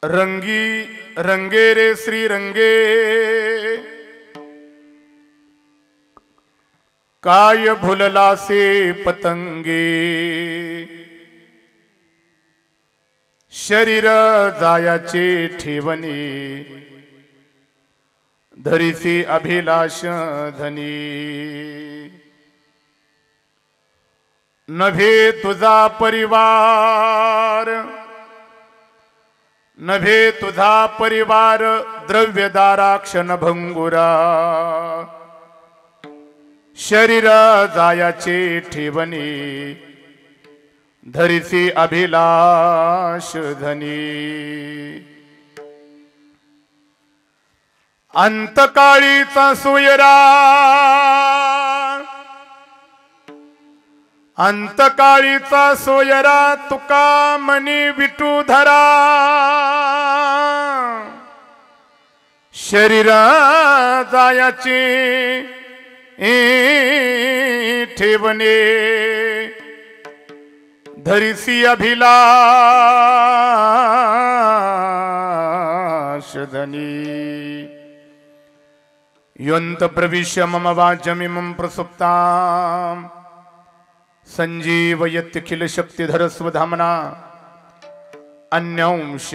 रंगी रंगे रे श्री रंगे, काय भुलला से पतंगे, शरीर जायाचे ठेवणे, धरिसी अभिलाष धनी, नभे तुझा परिवार, नभे तुझा परिवार, द्रव्यदाराक्षण भंगुरा, शरीर जायाचे ठेवणे, धरिसी अभिलाष धनी, अंतकाळीचा सोयरा, अंतकाळीचा सोयरा, तुका मनी विटू धरा, शरीरा जायाचे ठेवणे, धरिसी अभिलाष धनी, योऽन्त प्रविश्य मम वाचमिमं प्रसुप्ताम् संजीवयत्यखिल शक्तिधर स्वधामना, अन्यांश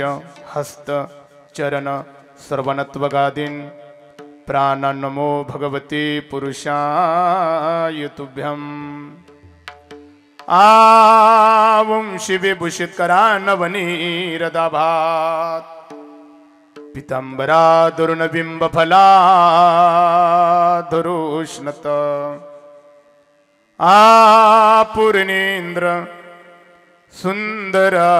हस्त चरण सर्वनत्वगादीन् प्राण नमो भगवते पुरुषाय तुभ्यम्। आवंशि विभूषितकरा नवनीरदाभात्, पीताम्बरा दुर्नबिम्बफला धुरुष्णत, पूर्णेन्द्र सुंदरा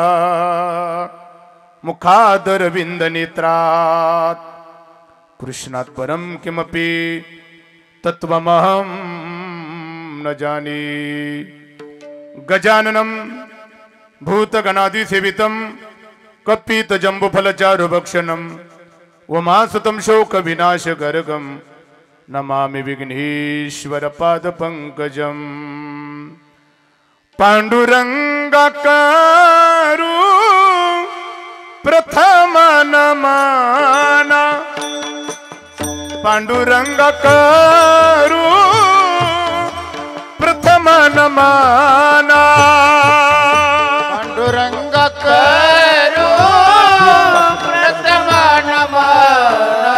मुखादरविंद नेत्रात्, कृष्णात् परं किमपि तत्त्वमहं न जाने। गजाननं भूतगणादिसेवितं कपितजम्बुफलचारुभक्षणं उमासुतं शोकविनाशगर्गं नमामि विघ्नेश्वरपादपङ्कजम्। पाण्डुरङ्गकरु प्रथम नमना, पाण्डुरङ्गकरु प्रथम नमना, पाण्डुरङ्गकरु प्रथम नमना,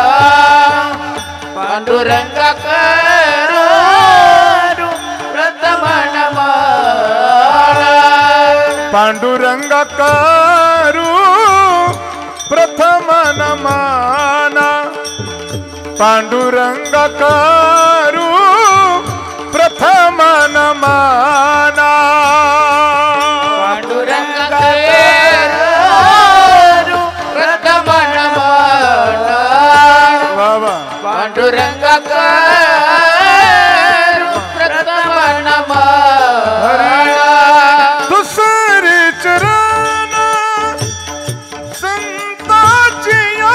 पाण्डुरङ्गकरु प्रथम नमना, पाण्डुरङ्गकरु प्रथम नमना, पाण्डुरङ्गकरु प्रथम नमना, पाण्डुरङ्गकरु प्रथम नमना, पाण्डुरङ्गकरु प्रथम नमना। दुसरे चरण संताचिया,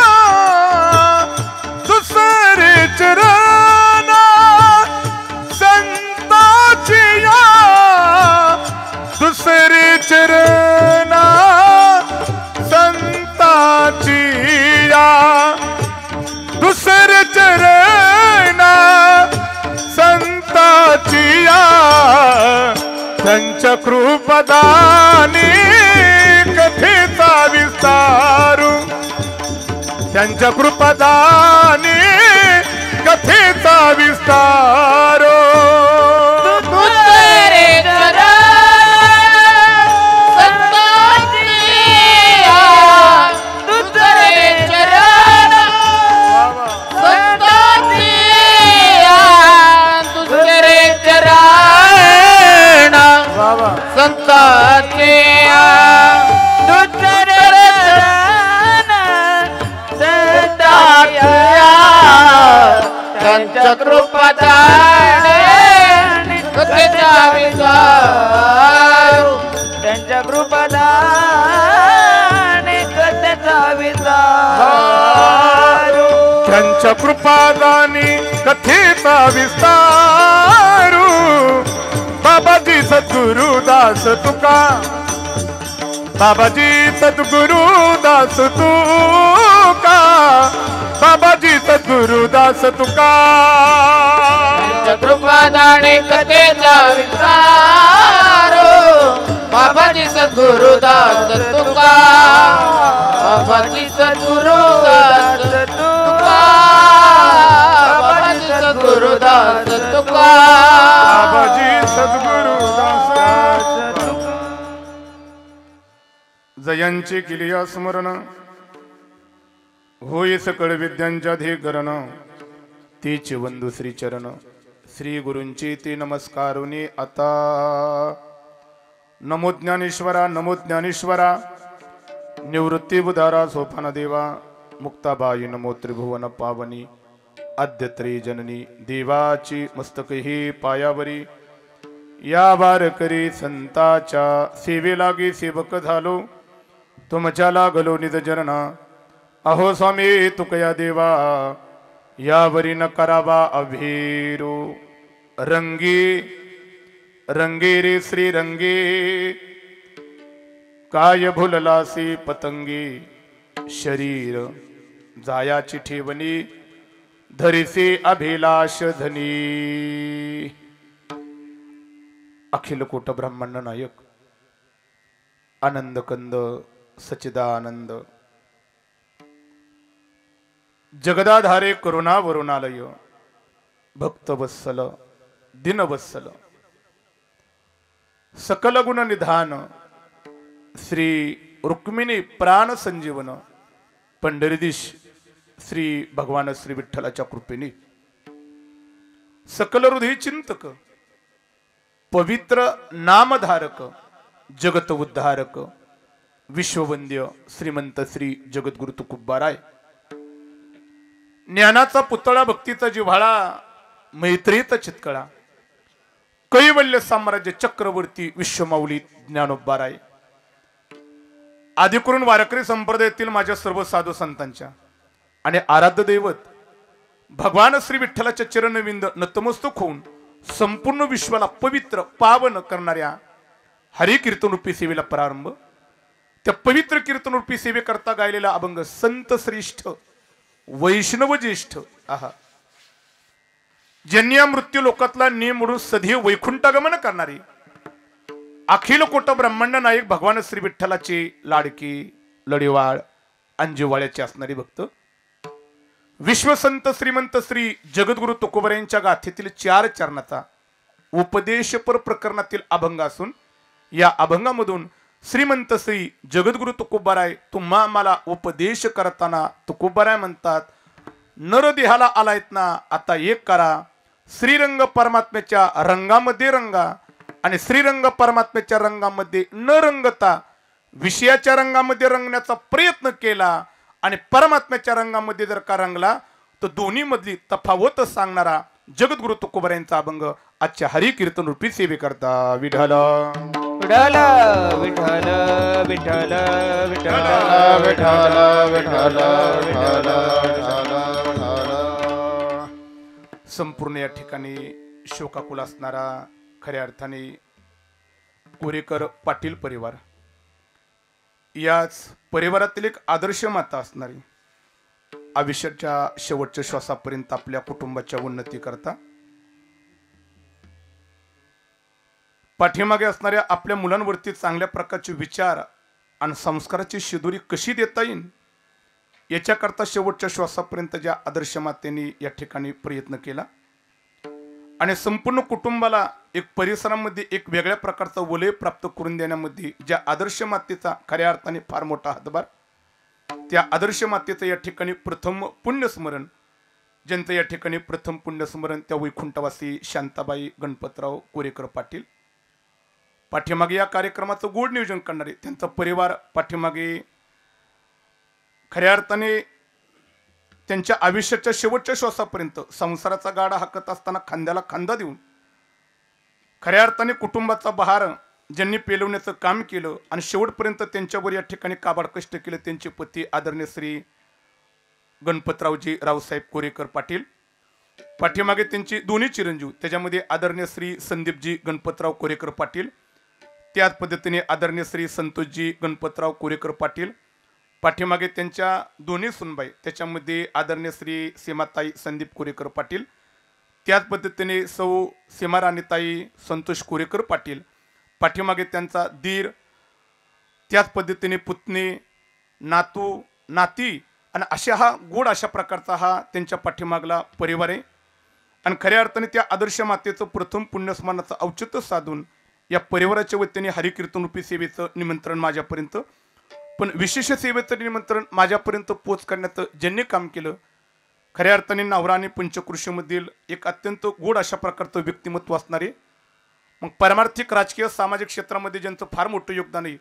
दुसरे चरण संताचिया, दुसरे चरण संताचिया, दुसरे चरण संताचिया, त्यांच्या कृपदानी कथेचा विस्तारू, त्यांच्या कृपदानी कथेचा विस्तारो, दुसरे चरण संताचिया, दुसरे चरण संताचिया, दुसरे चरण संताचिया, दुसरे चरण संताचिया, त्यांच्या कृपादाने कथेचा विस्तारू, त्यांच्या कृपादाने कथेचा विस्तारू, त्यांच्या कृपादानी कथेचा विस्तार, सद्गुरु दास तुका, बाबाजी सद्गुरु दास तुका, बाबाजी सद्गुरु दास तुका. त्यांच्या कृपादाने कथेचा विस्तार, बाबाजी सद्गुरुदास तुका, बाबाजी सद्गुरुदास तुका, बाबाजी सद्गुरुदास तुका, बाबाजी सद्गुरु दास तुका. जयांची केली स्मरण, होई सकळ विद्यांच्या अधिकरण, तीच वंदू श्री चरण. श्री गुरूंची ती नमस्कारुनी आता. नमो ज्ञानेश्वरा, नमो ज्ञानेश्वरा, निवृत्ती बुधारा सोपान देवा, मुक्ताबाई नमो त्रिभुवन पावनी, आद्यत्री जननी देवाची मस्तक ही पायावरी. या वारकरी संताच्या सेवे लागी सेवक झालो, तुमच्या लागलो निज जरणा. अहो स्वामी तुकया देवा, यावरी न करावा अभेरो. रंगी रंगे रे श्री रंगे, काय भुललासी पतंगी. शरीर जायाची ठेवणी, धरिसे अभिलाष धनी. अखिल कोट ब्रह्मांड नायक, आनंद कंद सच्चिदानंद, जगदाधारे करुणा वरुणालय, भक्तवत्सल दिनवत्सल, सकल गुण निधान, श्री रुक्मिणी प्राण संजीवन, पंढरीदीश श्री भगवान श्री विठ्ठलाच्या कृपेने सकल हृदय चिंतक, पवित्र नामधारक, जगत उद्धारक, विश्ववंद्य श्रीमंत श्री जगद्गुरु तुकोबाराय, ज्ञानाचा पुतळा, भक्तीचा जिव्हाळा, मैत्रीचा चितकळा, कैवल्य साम्राज्य चक्रवर्ती विश्वमाऊली ज्ञानोबाराय. आदिकरून वारकरी संप्रदायातील माझ्या सर्व साधू संतांच्या आणि आराध्य दैवत भगवान श्री विठ्ठलाच्या चरणविंद नतमस्तक होऊन संपूर्ण विश्वाला पवित्र पावन करणाऱ्या हरि कीर्तनरूपी सेवेला प्रारंभ. त्या पवित्र कीर्तनरूपी सेवेकरता गायलेला अभंग संत श्रेष्ठ वैष्णव ज्येष्ठ आहा, ज्यांनी या मृत्यू लोकातला नियम म्हणून सदैव वैकुंठागमन करणारी अखिल कोट ब्रह्मांड नायक भगवान श्री विठ्ठलाचे लाडकी लढीवाळ अंजिवाळ्याचे असणारे भक्त, विश्वसंत श्रीमंत श्री जगद्गुरु तुकोबारायांच्या गाथेतील 4 चरणाचा उपदेशपर प्रकरणातील अभंग असून या अभंगामधून श्रीमंत श्री जगद्गुरु तुकोबाराय तुम्हा आम्हाला उपदेश करताना तुकोबाराय म्हणतात, नरदेहाला आलायत ना आता एक करा, श्रीरंग परमात्म्याच्या रंगामध्ये रंगा आणि श्रीरंग परमात्म्याच्या रंगामध्ये न रंगता विषयाच्या रंगामध्ये रंगण्याचा प्रयत्न केला आणि परमात्म्याच्या रंगामध्ये जर का रंगला तर दोन्ही मधली तफावत सांगणारा जगद्गुरु तुकोबारायांचा अभंग आजच्या हरि कीर्तन रूपी सेवे करता. विठ्ठल विठ्ठल विठ्ठल विठ्ठल विठ्ठल विठ्ठल विठ्ठल विठ्ठल. संपूर्ण या ठिकाणी शोकाकुल असणारा खऱ्या अर्थाने कोरेकर पाटील परिवार, याच परिवारातील एक आदर्श माता असणारी आयुष्याच्या शेवटच्या श्वासापर्यंत आपल्या कुटुंबाच्या उन्नती करता पाठीमागे असणाऱ्या आपल्या मुलांवरती चांगल्या प्रकारचे विचार आणि संस्काराची शिदोरी कशी देता येईल याच्याकरता शेवटच्या श्वासापर्यंत ज्या आदर्श मातेने या ठिकाणी प्रयत्न केला आणि संपूर्ण कुटुंबाला एक परिसरामध्ये एक वेगळ्या प्रकारचा वलय प्राप्त करून देण्यामध्ये ज्या आदर्श मातेचा खऱ्या अर्थाने फार मोठा हातभार, त्या आदर्श मातेचं या ठिकाणी प्रथम पुण्यस्मरण, ज्यांचं या ठिकाणी प्रथम पुण्यस्मरण त्या वैकुंठवासी शांताबाई गणपतराव कोरेकर पाटील, पाठीमागे या कार्यक्रमाचं गोड नियोजन करणारे त्यांचा परिवार, पाठीमागे खऱ्या अर्थाने त्यांच्या आयुष्याच्या शेवटच्या श्वासापर्यंत संसाराचा गाडा हाकत असताना खांद्याला खांदा देऊन खऱ्या अर्थाने कुटुंबाचा बहार ज्यांनी पेलवण्याचं काम केलं आणि शेवटपर्यंत त्यांच्यावर या ठिकाणी काबाड कष्ट केले त्यांचे पती आदरणीय श्री गणपतरावजी रावसाहेब कोरेकर पाटील, पाठीमागे त्यांची दोन्ही चिरंजीव, त्याच्यामध्ये आदरणीय श्री संदीपजी गणपतराव कोरेकर पाटील, त्याच पद्धतीने आदरणीय श्री संतोषजी गणपतराव कोरेकर पाटील, पाठीमागे त्यांच्या दोन्ही सुनबाई, त्याच्यामध्ये आदरणीय श्री सीमाताई संदीप कोरेकर पाटील, त्याच पद्धतीने सौ सीमाराणीताई संतोष कोरेकर पाटील, पाठीमागे त्यांचा दीर, त्याच पद्धतीने पुतणी, नातू, नाती आणि अशा प्रकारचा हा त्यांच्या पाठीमागला परिवार आहे. आणि खऱ्या अर्थाने त्या आदर्श मातेचं प्रथम पुण्यस्मरणाचं औचित्य साधून या परिवाराच्या वतीने हरिकीर्तनरूपी सेवेचं निमंत्रण माझ्यापर्यंत, पण विशेष सेवेचं निमंत्रण माझ्यापर्यंत पोच करण्याचं ज्यांनी काम केलं, खऱ्या अर्थाने नवरा आणि पंचकृषीमधील एक अत्यंत गोड अशा प्रकारचं व्यक्तिमत्व असणारे, मग पारमार्थिक राजकीय सामाजिक क्षेत्रामध्ये ज्यांचं फार मोठं योगदान आहे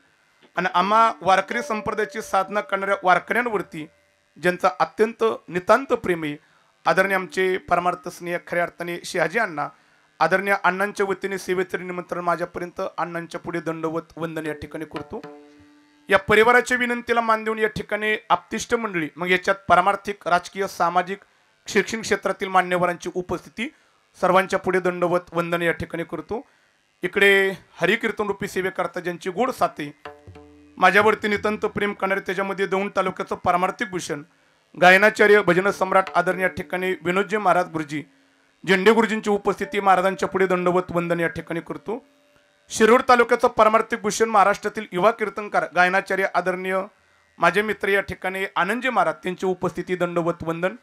आणि आम्हा वारकरी संप्रदायाची साधना करणाऱ्या वारकऱ्यांवरती ज्यांचा अत्यंत नितांत प्रेम आहे, आदरणीय आमचे परमार्थ स्नेह खऱ्या अर्थाने शहाजी अण्णा, आदरणीय अण्णांच्या वतीने सेवेचं निमंत्रण माझ्यापर्यंत अण्णांच्या पुढे दंडवत वंदन या ठिकाणी करतो. या परिवाराच्या विनंतीला मान देऊन या ठिकाणी आप्तिष्ट मंडळी, मग याच्यात पारमार्थिक राजकीय सामाजिक शैक्षणिक क्षेत्रातील मान्यवरांची उपस्थिती, सर्वांच्या पुढे दंडवत वंदन या ठिकाणी करतो. इकडे हरिकीर्तन रूपी सेवेकरता ज्यांची गोड साथे, माझ्यावरती नितांत प्रेम करणारे, त्याच्यामध्ये दौंड तालुक्याचं पारमार्थिक भूषण गायनाचार्य भजन सम्राट आदरणीय या ठिकाणी विनोदजी महाराज गुरुजी, झेंडे गुरुजींची उपस्थिती, महाराजांच्या पुढे दंडवत वंदन या ठिकाणी करतो. शिरूर तालुक्याचं पारमार्थिक भूषण महाराष्ट्रातील युवा कीर्तनकार गायनाचार्य आदरणीय माझे मित्र या ठिकाणी आनंदजी महाराज, त्यांची उपस्थिती दंडवत वंदन.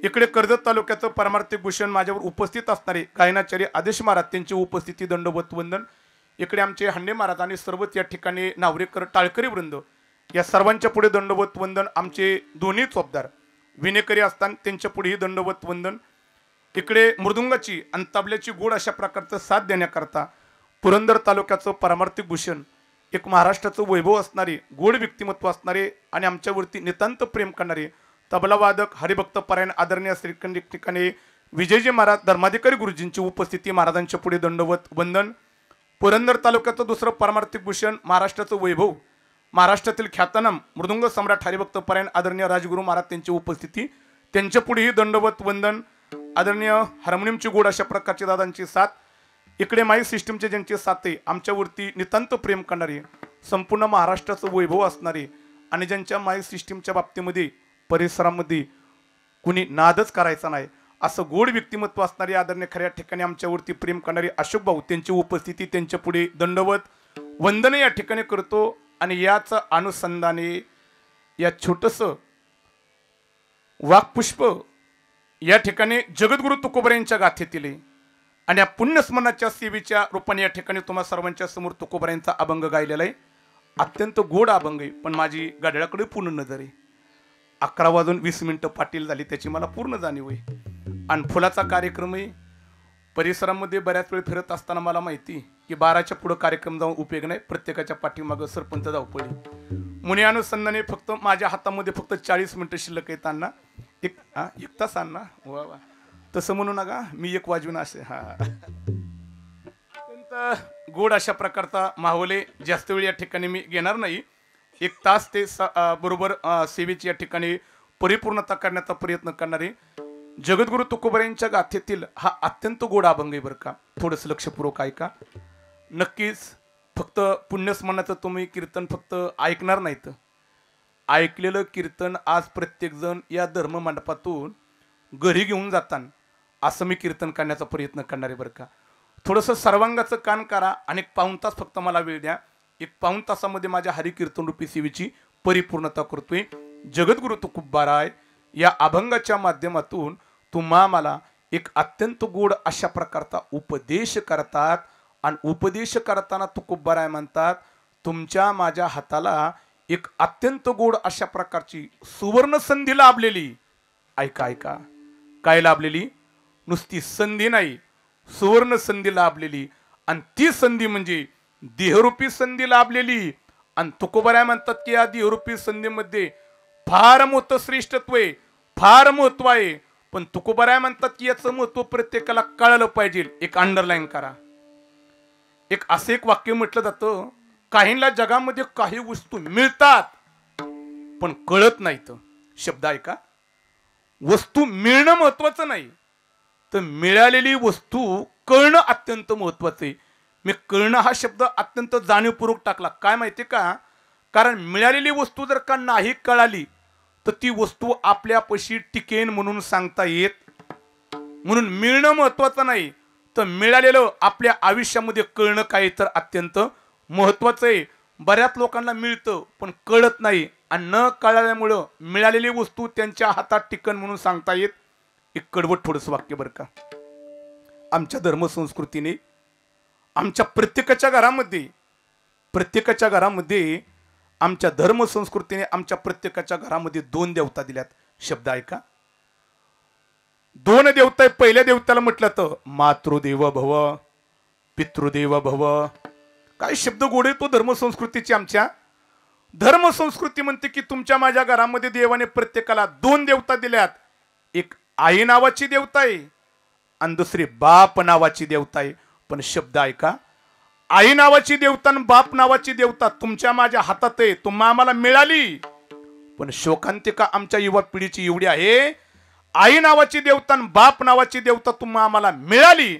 इकडे कर्जत तालुक्याचं पारमार्थिक भूषण माझ्यावर उपस्थित असणारे गायनाचार्य आदेश महाराज, त्यांची उपस्थिती दंडवत वंदन. इकडे आमचे हंडे महाराज आणि सर्वच या ठिकाणी नावरेकर टाळकरी वृंद, या सर्वांच्या पुढे दंडवत वंदन. आमचे दोन्ही चोपदार विनेकरी असताना त्यांच्या पुढेही दंडवत वंदन. इकडे मृदुंगाची आणि तबल्याची गोड अशा प्रकारचं साथ देण्याकरता पुरंदर तालुक्याचं पारमार्थिक भूषण, एक महाराष्ट्राचं वैभव असणारे, गोड व्यक्तिमत्व असणारे आणि आमच्यावरती नितांत प्रेम करणारे तबलावादक हरिभक्त परायण आदरणीय श्रीखंड ठिकाणी विजयजी महाराज धर्माधिकारी गुरुजींची उपस्थिती, महाराजांच्या पुढे दंडवत वंदन. पुरंदर तालुक्याचं दुसरं पारमार्थिक भूषण, महाराष्ट्राचं वैभव, महाराष्ट्रातील ख्यातनाम मृदुंग सम्राट हरिभक्त परायण आदरणीय राजगुरू महाराज, त्यांची उपस्थिती, त्यांच्या पुढेही दंडवत वंदन. आदरणीय हार्मोनियमची गोड अशा प्रकारची दादांची साथ, इकडे माई सिस्टीमचे ज्यांचे साथे, आमच्यावरती नितांत प्रेम करणारे, संपूर्ण महाराष्ट्राचं वैभव असणारे आणि ज्यांच्या माई सिस्टीमच्या बाबतीमध्ये परिसरामध्ये कुणी नादच करायचा नाही असं गोड व्यक्तिमत्व असणारे आदरणीय खऱ्या ठिकाणी आमच्यावरती प्रेम करणारे अशोक भाऊ, त्यांची उपस्थिती, त्यांच्या पुढे दंडवत वंदन या ठिकाणी करतो. आणि याच अनुसंधाने या छोटंसं वाक्पुष्प या ठिकाणी जगद्गुरु तुकोबरा यांच्या गाथेतील आहे आणि या पुण्यस्मरणाच्या सेवेच्या रूपाने या ठिकाणी तुम्हा सर्वांच्या समोर तुकोबरा यांचा अभंग गायलेला आहे. अत्यंत गोड अभंग आहे, पण माझी गाड्याकडे पूर्ण नजर आहे. 11:20 पाटील झाली, त्याची मला पूर्ण जाणीव आहे. आणि फुलाचा कार्यक्रम आहे, परिसरामध्ये बऱ्याच वेळ फिरत असताना मला माहिती की 12च्या पुढे कार्यक्रम जाऊन उपयोग नाही, प्रत्येकाच्या पाठीमागं सरपंच धावपळी. मुनी अनुसंधाने फक्त माझ्या हातामध्ये फक्त 40 मिनिटं शिल्लक आहेत. अण्णा एक तास अण्णा, वा वा, तसं म्हणू नका, मी 1 वाजून असे. हा, अत्यंत गोड अशा प्रकारचा माहोल आहे. जास्त वेळ या ठिकाणी मी घेणार नाही. 1 तास ते बरोबर सेवेची या ठिकाणी परिपूर्णता करण्याचा प्रयत्न करणारे जगद्गुरु तुकोबरा यांच्या गाथेतील हा अत्यंत गोड अभंग आहे बरं का. थोडंसं लक्षपूर्वक ऐका. नक्कीच फक्त पुण्यस्मरणाचं तुम्ही कीर्तन फक्त ऐकणार नाहीत, ऐकलेलं कीर्तन आज प्रत्येकजण या धर्ममंडपातून घरी घेऊन जाताना असं मी कीर्तन करण्याचा प्रयत्न करणार आहे बरं का. थोडंसं सर्वांगाचं कान करा आणि 1 पाऊण तास फक्त मला वेळ द्या. 1 पाऊण तासामध्ये माझ्या हरिकीर्तन रूपी सेवेची परिपूर्णता करतोय. जगद्गुरु तुकोबाराय या अभंगाच्या माध्यमातून तुम्हा मला एक अत्यंत गोड अशा प्रकारचा उपदेश करतात आणि उपदेश करताना तुकोबाराय म्हणतात, तुमच्या माझ्या हाताला एक अत्यंत गोड अशा प्रकारची सुवर्ण संधी लाभलेली. ऐका ऐका, काय लाभलेली? नुसती संधी नाही, सुवर्ण संधी लाभलेली. आणि ती संधी म्हणजे देहरूपी संधी लाभलेली. आणि तुकोबाराय म्हणतात की या देहरूपी संधीमध्ये फार मोठं श्रेष्ठत्व आहे, फार महत्व आहे. पण तुकोबाराय म्हणतात की याचं महत्व प्रत्येकाला कळलं पाहिजे. एक अंडरलाईन करा. असं एक वाक्य म्हटलं जातं, काहींना जगामध्ये काही वस्तू मिळतात पण कळत नाहीत. शब्द ऐका, वस्तू मिळणं महत्वाचं नाही, तर मिळालेली वस्तू कळणं अत्यंत महत्वाचं आहे. मी कळणं हा शब्द अत्यंत जाणीवपूर्वक टाकला. काय माहिती का, कारण मिळालेली वस्तू जर का नाही कळाली तर ती वस्तू आपल्यापाशी टिकेन म्हणून सांगता येत. म्हणून मिळणं महत्वाचं नाही, तर मिळालेलं आपल्या आयुष्यामध्ये कळणं काय तर अत्यंत महत्वाचं आहे. बऱ्याच लोकांना मिळतं पण कळत नाही, आणि न कळल्यामुळं मिळालेली वस्तू त्यांच्या हातात टिकन म्हणून सांगता येत. एक कडवट थोडंसं वाक्य बरं का. आमच्या धर्मसंस्कृतीने आमच्या प्रत्येकाच्या घरामध्ये आमच्या धर्मसंस्कृतीने आमच्या प्रत्येकाच्या घरामध्ये 2 देवता दिल्यात. शब्द ऐका, 2 देवता. पहिल्या देवताला म्हटलं तर मातृदेव भव, पितृदेव भव. काय शब्द गोड आहे तो धर्मसंस्कृतीची. आमच्या धर्मसंस्कृती म्हणते की तुमच्या माझ्या घरामध्ये देवाने प्रत्येकाला 2 देवता दिल्यात. एक आई नावाची देवता आहे आणि दुसरी बाप नावाची देवता आहे. पण शब्द ऐका, आई नावाची देवता आणि बाप नावाची देवता तुमच्या माझ्या हातात आहे, तुम्हा आम्हाला मिळाली. पण शोकांतिका आमच्या युवा पिढीची एवढी आहे, आई नावाची देवता आणि बाप नावाची देवता तुम्हा आम्हाला मिळाली,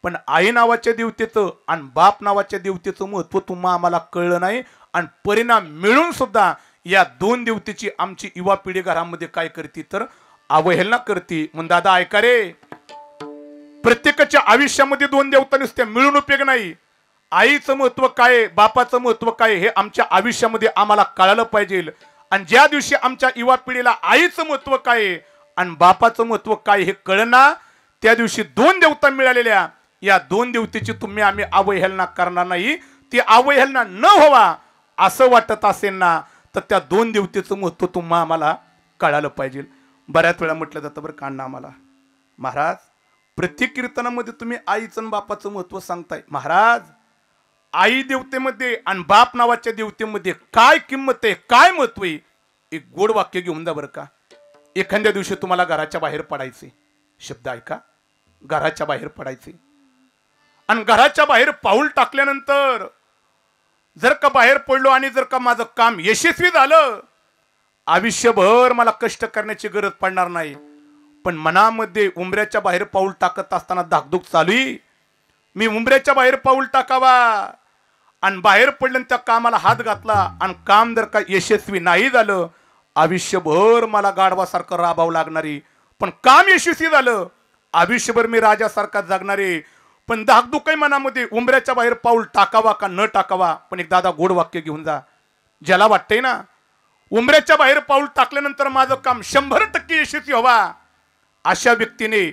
पण आई नावाच्या देवतेचं आणि बाप नावाच्या देवतेचं महत्व तुम्हा आम्हाला कळलं नाही. आणि परिणाम मिळून सुद्धा या 2 देवतेची आमची युवा पिढी घरामध्ये काय करते तर अवहेलना करते. म्हणून दादा ऐका रे, प्रत्येकाच्या आयुष्यामध्ये 2 देवता नुसत्या मिळून उपयोग नाही. आईचं महत्व काय, बापाचं महत्व काय हे आमच्या आयुष्यामध्ये आम्हाला कळालं पाहिजे. आणि ज्या दिवशी आमच्या युवा पिढीला आईचं महत्व काय आणि बापाचं महत्व काय हे कळना, त्या दिवशी 2 देवता मिळालेल्या या 2 देवतेची तुम्ही आम्ही अवहेलना करणार नाही. ती अवहेलना न व्हावा असं वाटत असेल ना, तर त्या 2 देवतेचं महत्व तुम्हा आम्हाला कळालं पाहिजे. बऱ्याच वेळा म्हटलं जातं बरं कांना आम्हाला, महाराज प्रत्येक कीर्तनामध्ये तुम्ही आईचं आणि बापाचं महत्व सांगताय. महाराज आई देवतेमध्ये आणि बाप नावाच्या देवतेमध्ये काय किंमत आहे, काय महत्व आहे? एक गोड वाक्य घेऊन जा बरं का. एखाद्या दिवशी तुम्हाला घराच्या बाहेर पडायचे. शब्द ऐका, घराच्या बाहेर पडायचे. आणि घराच्या बाहेर पाऊल टाकल्यानंतर जर का बाहेर पडलो आणि जर का माझं काम यशस्वी झालं, आयुष्यभर मला कष्ट करण्याची गरज पडणार नाही. पण मनामध्ये उंबऱ्याच्या बाहेर पाऊल टाकत असताना धाकधूक चालू आहे, मी उंबऱ्याच्या बाहेर पाऊल टाकावा, आणि बाहेर पडलं त्या कामाला हात घातला आणि काम जर का यशस्वी नाही झालं, आयुष्यभर मला गाढवासारखं राबावं लागणारी. पण काम यशस्वी झालं, आयुष्यभर मी राजासारखा जगणारे. पण धाकधुक मनामध्ये उंबऱ्याच्या बाहेर पाऊल टाकावा का न टाकावा. पण एक दादा गोड वाक्य घेऊन जा, ज्याला वाटतंय ना उंबऱ्याच्या बाहेर पाऊल टाकल्यानंतर माझं काम 100% यशस्वी व्हावा, अशा व्यक्तीने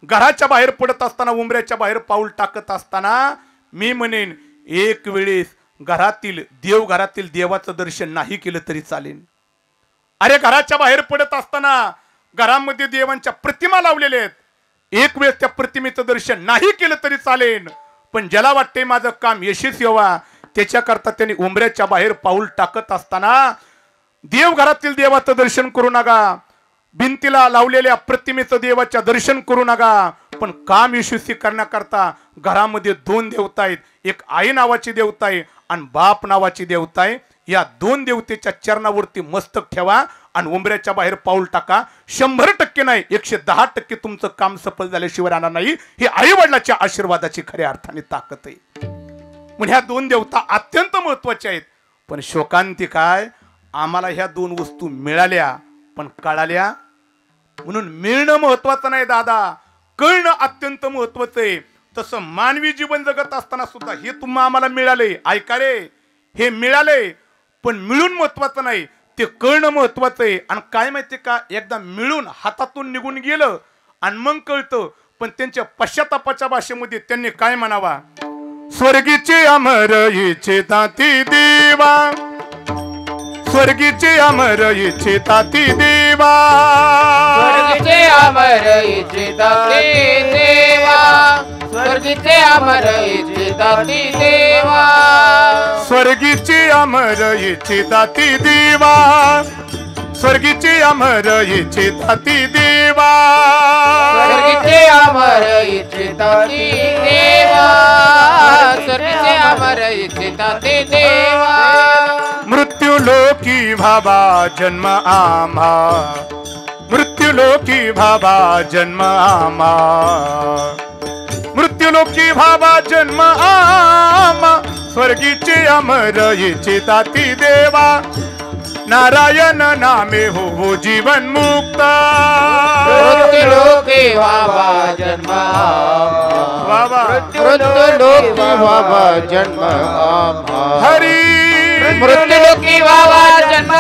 घराच्या बाहेर पडत असताना, उंबऱ्याच्या बाहेर पाऊल टाकत असताना मी म्हणेन एक वेळेस घरातील देवाचं दर्शन नाही केलं तरी चालेल. अरे घराच्या बाहेर पडत असताना घरामध्ये देवांच्या प्रतिमा लावलेल्या आहेत, एक वेळेस त्या प्रतिमेचं दर्शन नाही केलं तरी चालेल. पण ज्याला वाटते माझं काम यशस्वी व्हावा, त्याच्याकरता त्यांनी उंबऱ्याच्या बाहेर पाऊल टाकत असताना देवघरातील देवाचं दर्शन करू नका, भिंतीला लावलेल्या प्रतिमेचं देवाच्या दर्शन करू नका. पण काम यशस्वी करण्याकरता घरामध्ये 2 देवता आहेत. एक आई नावाची देवता आहे आणि बाप नावाची देवता आहे. या 2 देवतेच्या चरणावरती मस्तक ठेवा आणि उंबऱ्याच्या बाहेर पाऊल टाका. 100% नाही, 110% तुमचं काम सफल झाल्याशिवाय राहणार नाही. ही आई वडिलाच्या आशीर्वादाची खऱ्या अर्थाने ताकद आहे. म्हणून ह्या 2 देवता अत्यंत महत्वाच्या आहेत. पण शोकांती काय, आम्हाला ह्या 2 वस्तू मिळाल्या पण कळाल्या. म्हणून मिळणं महत्वाचं नाही दादा, कळणं अत्यंत महत्वाचं आहे. तसं मानवी जीवन जगत असताना सुद्धा हे तुम्हाला आम्हाला मिळाले. ऐका रे, हे मिळाले पण मिळून महत्वाचं नाही, ते कळणं महत्वाचं आहे. आणि काय माहितीये का, एकदा मिळून हातातून निघून गेलं आणि मग कळतं. पण त्यांच्या पश्चातापाच्या भाषेमध्ये त्यांनी काय म्हणावा, स्वर्गीचे अमर इच्छिता ती देवा, स्वर्गीचे अमर इच्छिता ती देवा, स्वर्गीचे अमर इच्छिता ती देवा, स्वर्गीचे अमर इच्छिता ती देवा, स्वर्गीचे अमर इच्छिता ती देवा, स्वर्गीचे अमर इच्छिता ती देवा, स्वर्गीचे अमर इच्छिता ती देवा, स्वर्गीचे अमर इच्छिता ती देवा. मृत्यू लोकी भावा जन्म आम्हा, मृत्युलोकी भावा जन्म आमा, मृत्युलोकी भावा जन्म आमा, स्वर्गीचे अमर इच्छिता ती देवा, नारायण नामे हो जीवन मुक्त, मृत्युलोकी व्हावा जन्म बाबा मृत्युलोकी व्हावा जन्म हरी, मृत्युलोकी व्हावा जन्म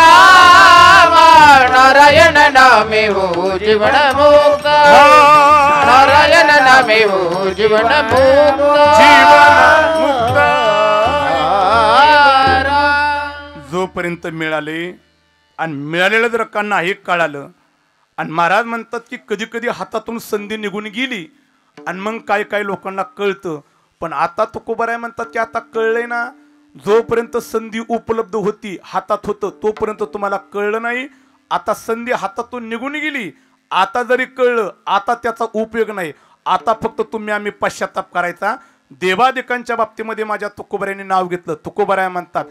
नारायण नामे हो जीवन मुक्त, नारायण नामे हो जीवन मुक्त, जीवन मुक्त. जोपर्यंत मिळाले आणि मिळालेलं जर का नाही कळालं आणि महाराज म्हणतात की कधी कधी हातातून संधी निघून गेली आणि मग काय काय लोकांना कळतं. पण आता तुकोबाराय म्हणतात की आता कळलंय ना, जोपर्यंत संधी उपलब्ध होती हातात होतं तोपर्यंत तुम्हाला कळलं नाही. आता संधी हातातून निघून गेली, आता जरी कळलं आता त्याचा उपयोग नाही. आता फक्त तुम्ही आम्ही पश्चाताप करायचा. देवादिकांच्या बाबतीमध्ये माझ्या तुकोबारायांनी नाव घेतलं. तुकोबाराय म्हणतात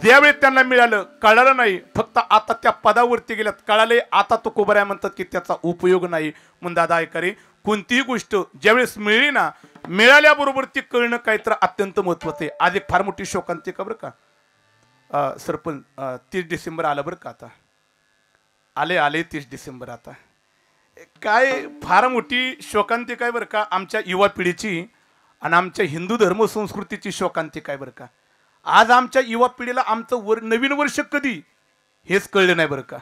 ज्यावेळी त्यांना मिळालं कळालं नाही, फक्त आता त्या पदावरती गेल्यात कळाले, आता तुकोबाराय म्हणतात की त्याचा उपयोग नाही. म्हणून दादा ऐकारे, कोणतीही गोष्ट ज्यावेळेस मिळली ना, मिळाल्याबरोबर ती कळणं काही तर अत्यंत महत्वाचं आहे. आज एक फार मोठी शोकांतिका बरं का सरपंच, 30 डिसेंबर आलं बरं का, आता आले 30 डिसेंबर. आता काय फार मोठी शोकांतिका आहे बरं का, आमच्या युवा पिढीची आणि आमच्या हिंदू धर्म संस्कृतीची शोकांतिका आहे बरं का. आज आमच्या युवा पिढीला आमचं नवीन वर्ष कधी हेच कळलं नाही बरं का.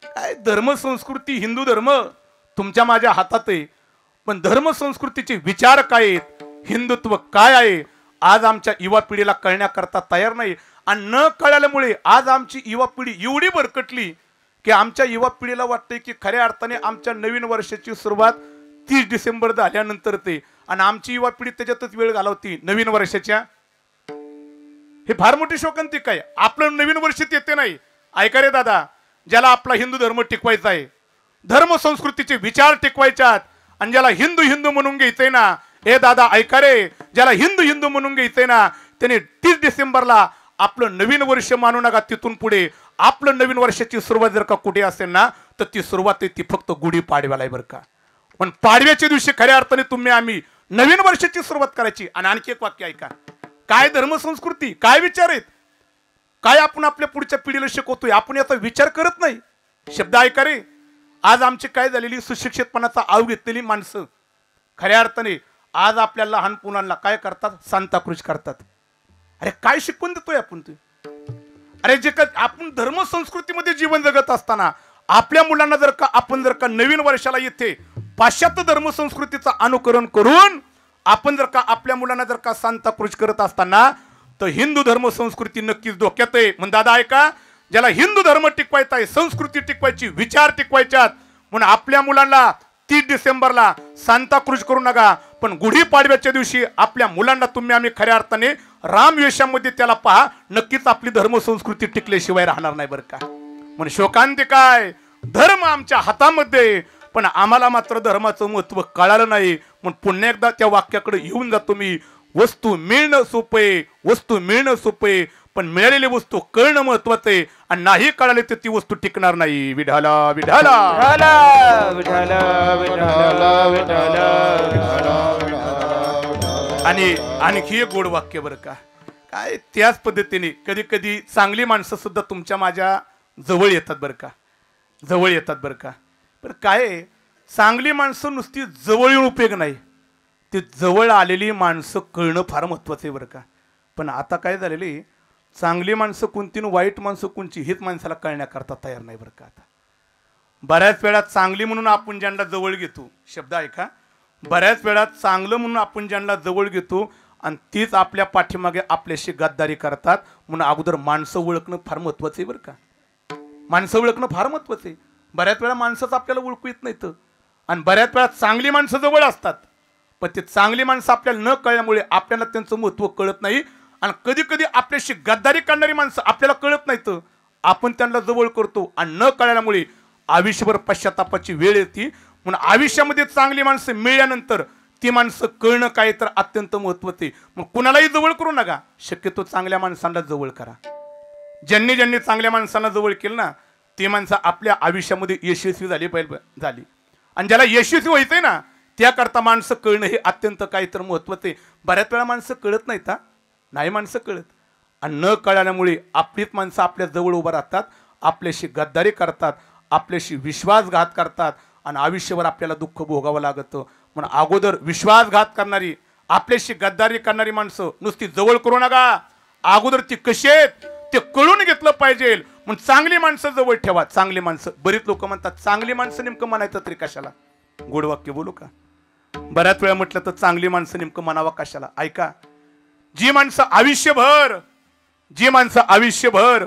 काय धर्म संस्कृती, हिंदू धर्म तुमच्या माझ्या हातात आहे, पण धर्म संस्कृतीचे विचार काय आहेत, हिंदुत्व काय आहे, आज आमच्या युवा पिढीला कळण्याकरता तयार नाही. आणि न कळल्यामुळे आज आमची युवा पिढी एवढी भरकटली की आमच्या युवा पिढीला वाटतंय की खऱ्या अर्थाने आमच्या नवीन वर्षाची सुरुवात 30 डिसेंबर झाल्यानंतर ते, आणि आमची युवा पिढी त्याच्यातच वेळ घालवती नवीन वर्षाच्या. हे फार मोठी शोकांतिका आहे. आपलं नवीन वर्ष येते नाही. ऐका रे दादा, ज्याला आपला हिंदू धर्म टिकवायचा आहे, धर्म संस्कृतीचे विचार टिकवायच्यात, आणि ज्याला हिंदू हिंदू म्हणून घ्यायचंय ना, हे दादा ऐका रे, ज्याला हिंदू हिंदू म्हणून घ्यायचंय ना, त्याने 30 डिसेंबरला आपलं नवीन वर्ष मानू नका. तिथून पुढे आपलं नवीन वर्षाची सुरुवात जर का कुठे असेल ना, तर ती सुरुवात आहे ती फक्त गुढी पाडव्याला आहे बरं का. पण पाडव्याच्या दिवशी खऱ्या अर्थाने तुम्ही आम्ही नवीन वर्षाची सुरुवात करायची. आणि आणखी एक वाक्य ऐका, काय धर्म संस्कृती, काय विचार आहेत, काय आपण आपल्या पुढच्या पिढीला शिकवतोय, आपण याचा विचार करत नाही. शब्द ऐका रे, आज आमची काय झालेली सुशिक्षितपणाचा आव घेतलेली माणसं खऱ्या अर्थाने आज आपल्या लहान मुलांना काय करतात, सांताक्रूज करतात. अरे काय शिकवून देतोय आपण ते? अरे जे का आपण धर्म संस्कृतीमध्ये जीवन जगत असताना आपल्या मुलांना जर का नवीन वर्षाला येथे पाश्चात्य धर्म संस्कृतीचं अनुकरण करून आपण जर का आपल्या मुलांना जर का सांताक्रूज करत असताना, तर हिंदू धर्म संस्कृती नक्कीच धोक्यात आहे. म्हणून दादा ऐका, ज्याला हिंदू धर्म टिकवायचा आहे, संस्कृती टिकवायची, विचार टिकवायच्यात, म्हणून आपल्या मुलांना 30 डिसेंबरला सांताक्रूज करू नका, पण गुढीपाडव्याच्या दिवशी आपल्या मुलांना तुम्ही आम्ही खऱ्या अर्थाने रामवेशामध्ये त्याला पहा, नक्कीच आपली धर्म संस्कृती टिकल्याशिवाय राहणार नाही बरं का. म्हणून शोकांतिका आहे, धर्म आमच्या हातामध्ये, पण आम्हाला मात्र धर्माचं महत्व कळालं नाही. म्हणून पुन्हा एकदा त्या वाक्याकडे येऊन जातो मी. वस्तू मिळणं सोपे, वस्तू मिळणं सोपे, पण मिळालेली वस्तू कळणं महत्वाचं आहे. आणि नाही कळाले तर ती वस्तू टिकणार नाही. विठाला विठाला आणि आणखी एक गोड वाक्य बरं का. काय त्याच पद्धतीने कधी कधी चांगली माणसं सुद्धा तुमच्या माझ्या जवळ येतात बरं का, जवळ येतात बरं का. पण काय चांगली माणसं नुसती जवळ येऊन उपयोग नाही, ते जवळ आलेली माणसं कळणं फार महत्वाचं आहे बरं का. पण आता काय झालेली, चांगली माणसं कोणती वाईट माणसं कोणची हेच माणसाला कळण्याकरता तयार नाही बरं का. आता बऱ्याच वेळा चांगली म्हणून आपण ज्यांना जवळ घेतो, शब्द ऐका, बऱ्याच वेळा चांगलं म्हणून आपण ज्यांना जवळ घेतो आणि तीच आपल्या पाठीमागे आपल्याशी गद्दारी करतात. म्हणून अगोदर माणसं ओळखणं फार महत्वाचं आहे बरं का. माणसं ओळखणं फार महत्वाचं आहे. बऱ्याच वेळा माणसंच आपल्याला ओळखू येत नाहीत आणि बऱ्याच वेळा चांगली माणसं जवळ असतात, पण ते चांगली माणसं आपल्याला न कळल्यामुळे आपल्याला त्यांचं महत्व कळत नाही. आणि कधी कधी आपल्याशी गद्दारी करणारी माणसं आपल्याला कळत नाहीत, आपण त्यांना जवळ करतो आणि न कळल्यामुळे आयुष्यभर पश्चातापाची वेळ येते. म्हणून आयुष्यामध्ये चांगली माणसं मिळाल्यानंतर ती माणसं कळणं काय तर अत्यंत महत्वाचं आहे. मग कुणालाही जवळ करू नका, शक्यतो चांगल्या माणसांना जवळ करा. ज्यांनी ज्यांनी चांगल्या माणसांना जवळ केलं ना, ती माणसं आपल्या आयुष्यामध्ये यशस्वी झाली आणि ज्याला यशस्वी व्हायचंय ना त्याकरता माणसं कळणं हे अत्यंत काही तर महत्त्वाचं आहे. बऱ्याच वेळा माणसं कळत नाहीत हा, नाही माणसं कळत आणि न कळल्यामुळे आपलीच माणसं आपल्या जवळ उभं राहतात, आपल्याशी गद्दारी करतात, आपल्याशी विश्वासघात करतात आणि आयुष्यभर आपल्याला दुःख भोगावं लागतं. म्हणून अगोदर विश्वासघात करणारी आपल्याशी गद्दारी करणारी माणसं नुसती जवळ करू नका, अगोदर ती कशी आहेत ते कळून घेतलं पाहिजे. म्हणून चांगली माणसं जवळ ठेवा, चांगली माणसं. बरीच लोक म्हणतात चांगली माणसं नेमकं म्हणायचं तरी कशाला, गोड वाक्य बोलू का? बऱ्याच वेळा म्हटलं तर चांगली माणसं नेमकं म्हणावं कशाला? ऐका, जी माणसं आयुष्यभर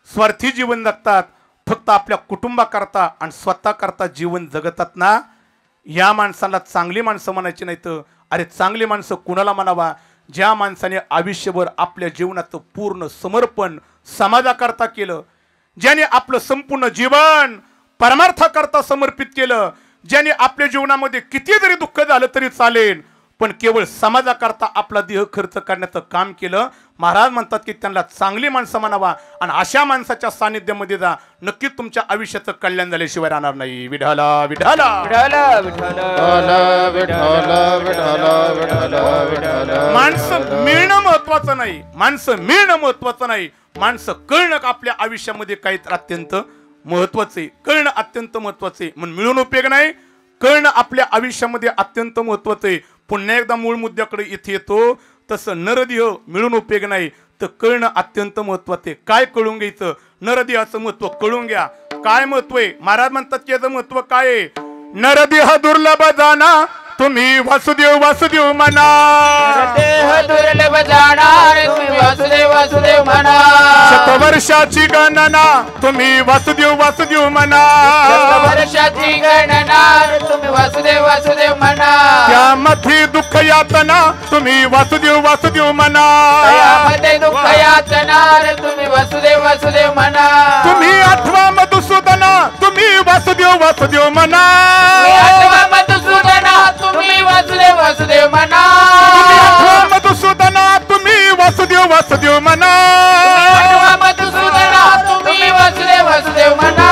स्वार्थी जीवन जगतात, फक्त आपल्या कुटुंबाकरता आणि स्वतः करता जीवन जगतात ना, या माणसाला चांगली माणसं म्हणायची नाही. तर अरे चांगली माणसं कुणाला म्हणावा? ज्या माणसाने आयुष्यभर आपल्या जीवनाचं पूर्ण समर्पण समाजाकरता केलं, ज्याने आपलं संपूर्ण जीवन परमार्थाकरता समर्पित केलं, ज्याने आपल्या जीवनामध्ये किती जरी दुःख झालं तरी चालेल पण केवळ समाजाकरता आपला देह खर्च करण्याचं काम केलं. महाराज म्हणतात की त्यांना चांगली माणसं म्हणावा आणि अशा माणसाच्या सानिध्यामध्ये जा, नक्कीच तुमच्या आयुष्याचं कल्याण झाल्याशिवाय राहणार नाही. विठाला विठाला विठाला विठाला विठाला विठाला विठाला. माणसं मिळणं महत्वाचं नाही, माणसं कळणं आपल्या आयुष्यामध्ये काही अत्यंत महत्वाचे, कळणं अत्यंत महत्वाचे. म्हणून मिळून उपयोग नाही, कळणं आपल्या आयुष्यामध्ये अत्यंत महत्वाचे. पुन्हा एकदा मूळ मुद्द्याकडे इथे येतो, तसं नरदेह मिळून उपयोग नाही, तर कळणं अत्यंत महत्वाचे. काय कळून घ्यायचं? नरदेहाचं महत्व कळून घ्या. काय महत्व आहे? महाराज म्हणतात की याचं महत्व काय आहे? नरदेह दुर्लभ जाना, तुम्ही वासुदेव म्हणा. देह दुर्लभ जाणार, तुम्ही वासुदेव म्हणा. शतवर्षाची गणना, तुम्ही वासुदेव म्हणा. वर्षाची गणना, तुम्ही वासुदेव म्हणा. त्यामध्ये दुःख यातना, तुम्ही वासुदेव म्हणा. त्यामध्ये दुःख यातना, तुम्ही वासुदेव म्हणा. तुम्ही आठवा मधुसूदना, तुम्ही वासुदेव म्हणा. मधुसूदना, तुम्ही वासुदेव म्हणा. मधुसूदना, तुम्ही वासुदेव म्हणा. मधुसूदना, तुम्ही वासुदेव म्हणा.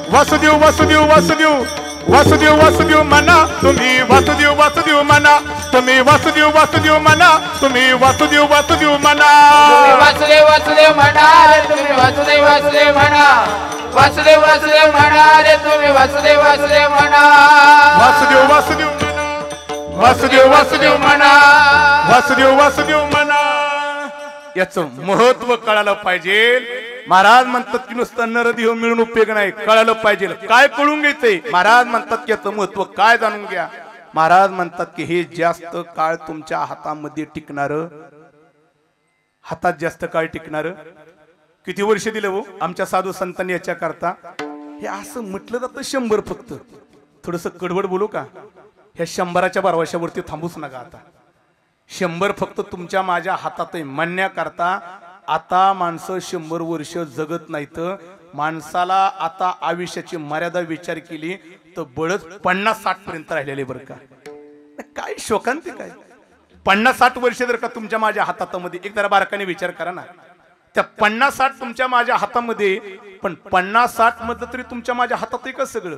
वासुदेव म्हणा. तुम्ही वासुदेव म्हणा. तुम्ही वासुदेव म्हणा. तुम्ही वासुदेव म्हणा. वासुदेव म्हणा. तुम्ही वासुदेव म्हणा. वासुदेव म्हणा रे, तुम्ही वासुदेव म्हणा. वासुदेव म्हणा. याचं महत्व कळालं पाहिजे. महाराज म्हणतात की नुसतं नरदेह मिळून उपयोग नाही, कळालं पाहिजे. काय कळून घ्यायचंय? महाराज म्हणतात की याचं महत्व काय जाणून घ्या. महाराज म्हणतात की हे जास्त काळ तुमच्या हातामध्ये टिकणार, हातात जास्त काळ टिकणार. किती वर्ष दिलं हो आमच्या साधू संतांनी याच्या करता? हे असं म्हटलं जातं 100 फक्त. थोडस कडवड बोलू का? ह्या 100च्या भरवशावरती थांबूच नका. आता 100 फक्त तुमच्या माझ्या हातात आहे म्हणण्याकरता. आता माणसं 100 वर्ष जगत नाहीत. माणसाला आता आयुष्याची मर्यादा विचार केली तर बळच 50-60 पर्यंत राहिलेले बरं का. काय शोकांती काय 50-60 वर्ष जर का तुमच्या माझ्या हातामध्ये, एक जरा बारकाने विचार करा ना. त्या 50-60 तुमच्या माझ्या हातामध्ये, पण 50-60 मधलं तरी तुमच्या माझ्या हातात आहे का सगळं?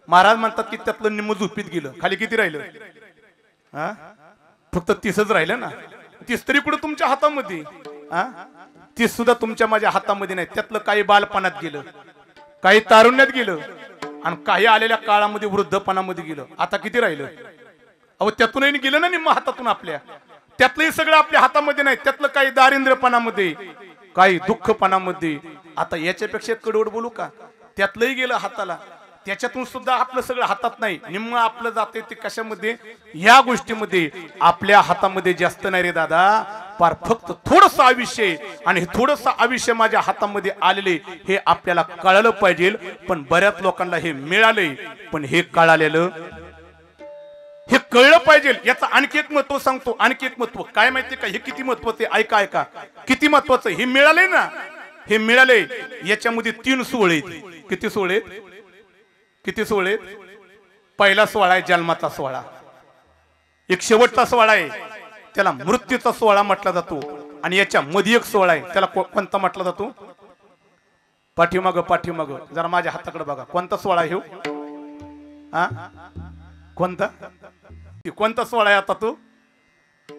महाराज म्हणतात की त्यातलं निम्म झोपीत गेलं, खाली किती राहिलं? हा, फक्त 30च राहिलं ना. 30 तरी कुठं तुमच्या हातामध्ये? हा, 30 सुद्धा तुमच्या माझ्या हातामध्ये नाही. त्यातलं काही बालपणात गेलं, काही तारुण्यात गेलं आणि काही आलेल्या काळामध्ये वृद्धपणामध्ये गेलं. आता किती राहिलं? अहो त्यातूनही गेलं ना निम्म हातातून आपल्या. त्यातलंही सगळं आपल्या हातामध्ये नाही. त्यातलं काही दारिद्र्यपणामध्ये, काही दुःखपणामध्ये. आता याच्यापेक्षा कडवड बोलू का? त्यातलंही गेलं हाताला, त्याच्यातून सुद्धा आपलं सगळं हातात नाही. निम्म आपलं जाते ते कशामध्ये? या गोष्टीमध्ये. आपल्या हातामध्ये जास्त नाही रे दादा, पार फक्त थोडस आयुष्य. आणि हे थोडस आयुष्य माझ्या हातामध्ये आलेले हे आपल्याला कळालं पाहिजे. पण बऱ्याच लोकांना हे मिळाले, पण हे कळालेलं, हे कळलं पाहिजे. याचं आणखी एक महत्व सांगतो. आणखी एक महत्व काय माहितीये का? हे किती महत्वाचं आहे, ऐका ऐका, किती महत्वाचं. हे मिळाले ना, हे मिळाले. याच्यामध्ये 3 सोहळे आहेत. किती सोहळे? किती सोहळे? पहिला सोहळा आहे जन्माचा सोहळा. एक शेवटचा सोहळा आहे, त्याला मृत्यूचा सोहळा म्हटला जातो. आणि याच्या मध्ये एक सोहळा आहे, त्याला कोणता म्हटला जातो? पाठीमाग जरा माझ्या हाताकडे बघा. कोणता सोहळा आहे हो? हा कोणता कोणता सोहळा आहे आता तो?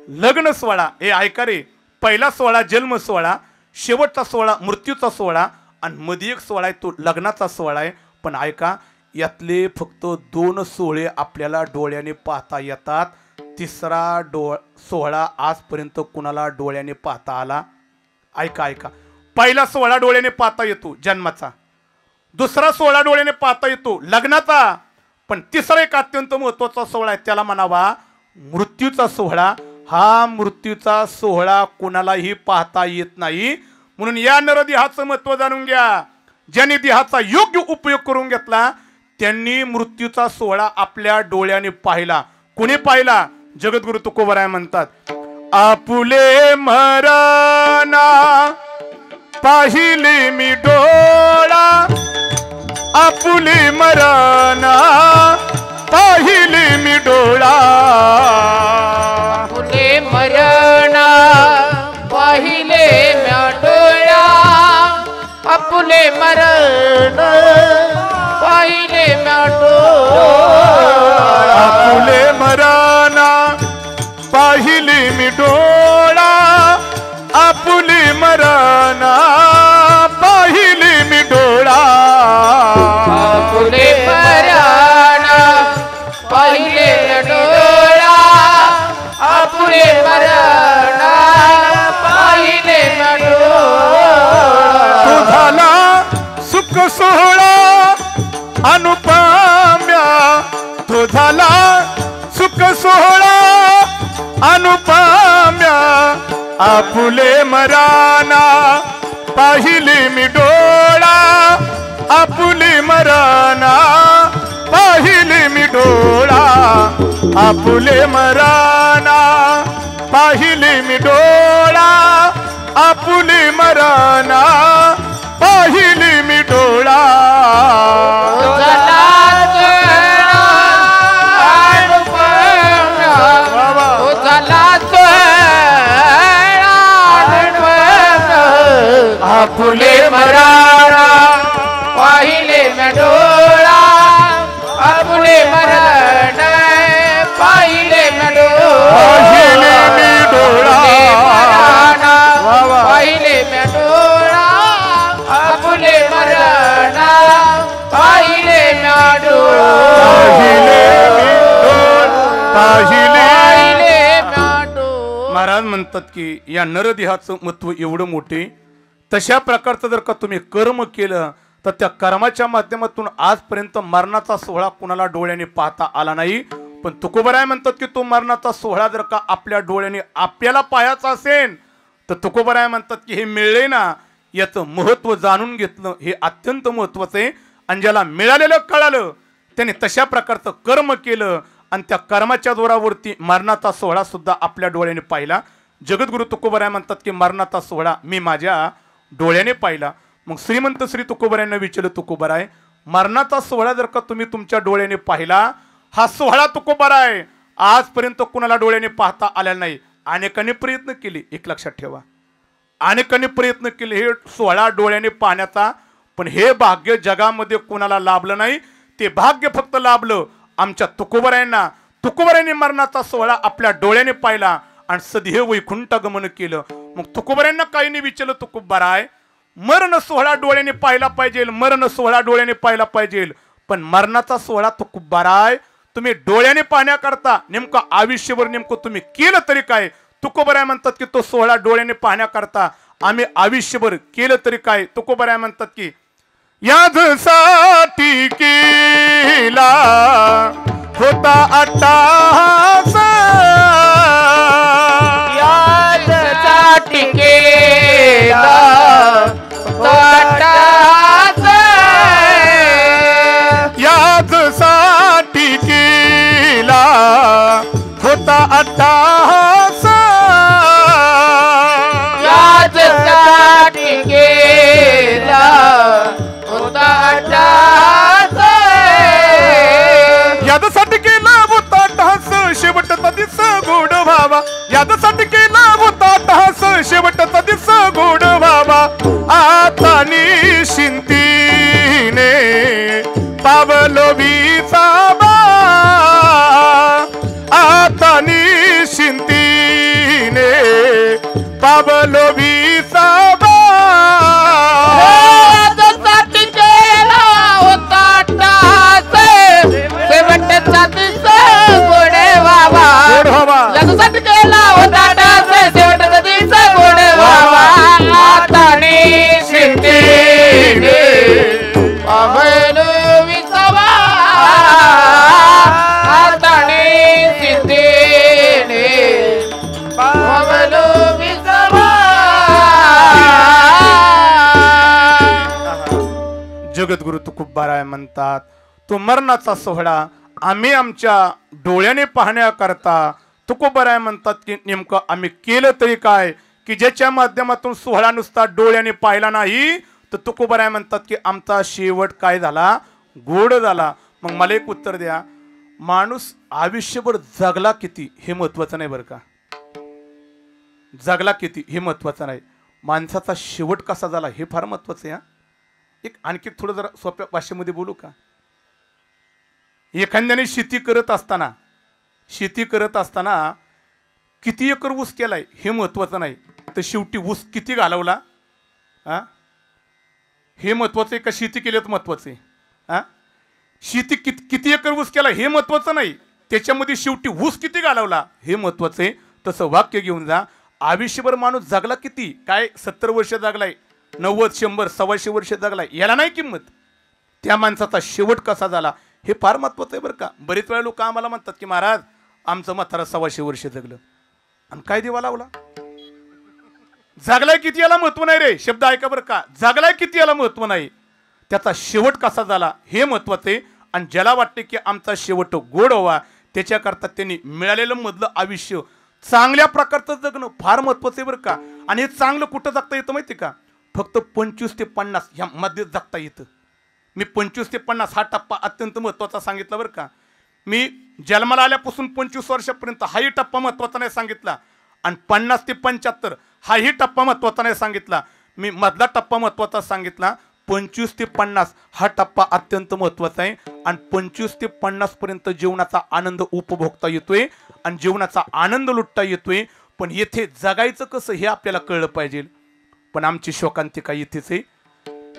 लग्न सोहळा. हे ऐका रे, पहिला सोहळा जन्म सोहळा, शेवटचा सोहळा मृत्यूचा सोहळा आणि मध्ये एक सोहळा आहे तो लग्नाचा सोहळा आहे. पण ऐका, यातले फक्त 2 सोहळे आपल्याला डोळ्याने पाहता येतात. तिसरा सोहळा आजपर्यंत कुणाला डोळ्याने पाहता आला? ऐका ऐका, पहिला सोहळा डोळ्याने पाहता येतो जन्माचा, दुसरा सोहळा डोळ्याने पाहता येतो लग्नाचा, पण तिसरा एक अत्यंत महत्वाचा सोहळा आहे, त्याला म्हणावा मृत्यूचा सोहळा. हा मृत्यूचा सोहळा कुणालाही पाहता येत नाही. म्हणून या नरदेहाचं महत्व जाणून घ्या. ज्यांनी देहाचा योग्य उपयोग करून घेतला त्यांनी मृत्यूचा सोहळा आपल्या डोळ्याने पाहिला. कुणी पाहिला? जगद्गुरु तुकोबराय म्हणतात, आपुले मरणा पाहिले मी डोळा, आपुले मरणा पाहिले मी डोळा, आपुले मरण पाहिले म्या डोळा, आपुले मरण पाहिले म्या डोळा, आपुले मरणा पाहिले मी डोळा, आपुले मरणा पाहिले मी डोळा, आपुले मरण पाहिले म्या डोळा, आपुले मरण पाहिले म्या डोळा. तो झाला सुख सोहळा अनुपम्या, तो झाला सुख सोहळा अनुपम्या, आपुले मराना पाहिले मी डोळा, आपुले मराना पाहिले मी डोळा, आपुले मराना पाहिले मी डोळा, आपुले मराना पाहिले मी डोळा. आपुले मराना पाहिले म्या डोळा, आपुले मरण पाहिले म्या डोळा, पाहिले म्या डोळा, आपुले मरण पाहिले म्या डोळा, पाहिले म्या डोळा. महाराज म्हणतात की या नरदेहाचं महत्व एवढं मोठे. तशा प्रकारचं जर का तुम्ही कर्म केलं तर त्या कर्माच्या माध्यमातून आजपर्यंत मरणाचा सोहळा कुणाला डोळ्याने पाहता आला नाही. पण तुकोबराय म्हणतात की तो मरणाचा सोहळा जर का आपल्या डोळ्याने आपल्याला पाहायचा असेल तर तुकोबराय म्हणतात की हे मिळले ना, याचं महत्व जाणून घेतलं हे अत्यंत महत्वाचं आहे. आणि ज्याला मिळालेलं कळालं त्याने तशा प्रकारचं कर्म केलं आणि त्या कर्माच्या जोरावरती मरणाचा सोहळा सुद्धा आपल्या डोळ्याने पाहिला. जगद्गुरु तुकोबराय म्हणतात की मरणाचा सोहळा मी माझ्या डोळ्याने पाहिला. मग श्रीमंत श्री तुकोबरायांना विचारलं, तुकोबराय मरणाचा सोहळा जर का तुम्ही तुमच्या डोळ्याने पाहिला, हा सोहळा तुकोबराय आजपर्यंत कुणाला डोळ्याने पाहता आलेला नाही. अनेकांनी प्रयत्न केले, एक लक्षात ठेवा, अनेकांनी प्रयत्न केले हे सोहळा डोळ्याने पाहण्याचा, पण हे भाग्य जगामध्ये कोणाला लाभलं नाही. ते भाग्य फक्त लाभलं आमच्या तुकोबरायांना. तुकोबरायांनी मरणाचा सोहळा आपल्या डोळ्याने पाहिला आणि सदैव वैकुंठ गमन केलं. मग तुकोबरायांना काहींनी विचारलं, तुकोबराय मरण सोहळा डोळ्याने पाहिला पाहिजे, मरण सोहळा डोळ्याने पाहिला पाहिजे, पण मरणाचा सोहळा तुकोबराय तुम्ही डोळ्याने पाहण्याकरता नेमकं आयुष्यभर नेमकं तुम्ही केलं तरी काय? तुकोबराय म्हणतात की तो सोहळा डोळ्याने पाहण्याकरता आम्ही आयुष्यभर केलं तरी काय? तुकोबराय म्हणतात की यासाठी केला होता अट्टाहास, यासाठी केला यासाठी केला होता अट्टाहास, यासाठी केला होता अट्टाहास, यासाठी केला होता अट्टाहास शेवटचा दिस गोड व्हावा, यासाठी केला होता अट्टाहास शेवटचा दिस गोड व्हावा, आता निशिंती पावलो विसावा साठी केला होता टास शेवटचा दिस गोडे व्हावा याच्यासाठी केला होता टास शेवटचा दिस गोडे व्हावा आताने शिंदे पावलो विसावा आताने शिंदे पावलो विसावा जगद्गुरु तुकोबाराय म्हणतात तो मरणाचा सोहळा आम्ही आमच्या डोळ्याने पाहण्याकरता तुकोबाराय म्हणतात की नेमकं आम्ही केलं तरी काय की ज्याच्या माध्यमातून सोहळा नुसता डोळ्याने पाहिला नाही तर तुकोबाराय म्हणतात की आमचा शेवट काय झाला गोड झाला. मग मला एक उत्तर द्या, माणूस आयुष्यभर जगला किती हे महत्वाचं नाही बरं का, जगला किती हे महत्वाचं नाही, माणसाचा शेवट कसा झाला हे फार महत्वाचं आहे. एक आणखी थोडं जरा सोप्या भाषेमध्ये बोलू का. एखाद्याने शेती करत असताना किती एकर ऊस केलाय हे महत्वाचं नाही, तर शेवटी ऊस किती घालवला हे महत्वाचं आहे का शेती केल्यात महत्वाचं आहे. शेती किती एकर ऊस केला हे महत्वाचं नाही, त्याच्यामध्ये शेवटी ऊस किती घालवला हे महत्वाचं आहे. तसं वाक्य घेऊन जा, आयुष्यभर माणूस जगला किती, काय 70 वर्ष जगलाय, 90 100 125 वर्ष जगलाय, याला नाही किंमत. त्या माणसाचा शेवट कसा झाला हे फार महत्वाचं आहे बरं का. बरेच वेळा लोक आम्हाला म्हणतात की महाराज आमचं म्हातारा 125 वर्ष जगलं, आणि काय देवा लावला, जगलाय किती याला महत्व नाही रे. शब्द ऐका बरं का, जगलाय किती याला महत्व नाही, त्याचा शेवट कसा झाला हे महत्वाचं आहे. आणि ज्याला वाटते की आमचा शेवट गोड व्हावा त्याच्याकरता त्यांनी मिळालेलं मधलं आयुष्य चांगल्या प्रकारचं जगणं फार महत्वाचं आहे बरं का. आणि हे चांगलं कुठं जगता येतं माहिती का, फक्त 25 ते 50 ह्या मध्ये जगता येतं. मी 25 ते 50 हा टप्पा अत्यंत महत्वाचा सांगितला बरं का. मी जन्माला आल्यापासून 25 वर्षापर्यंत हाही टप्पा महत्वाचा नाही सांगितला, आणि 50 ते 75 हाही टप्पा महत्वाचा नाही सांगितला. मी मधला टप्पा महत्वाचा सांगितला. 25 ते 50 हा टप्पा अत्यंत महत्वाचा आहे, आणि 25 ते 50 पर्यंत जीवनाचा आनंद उपभोगता येतोय आणि जीवनाचा आनंद लुटता येतोय. पण येथे जगायचं कसं हे आपल्याला कळलं पाहिजे. पण आमची शोकांतिका इथेच आहे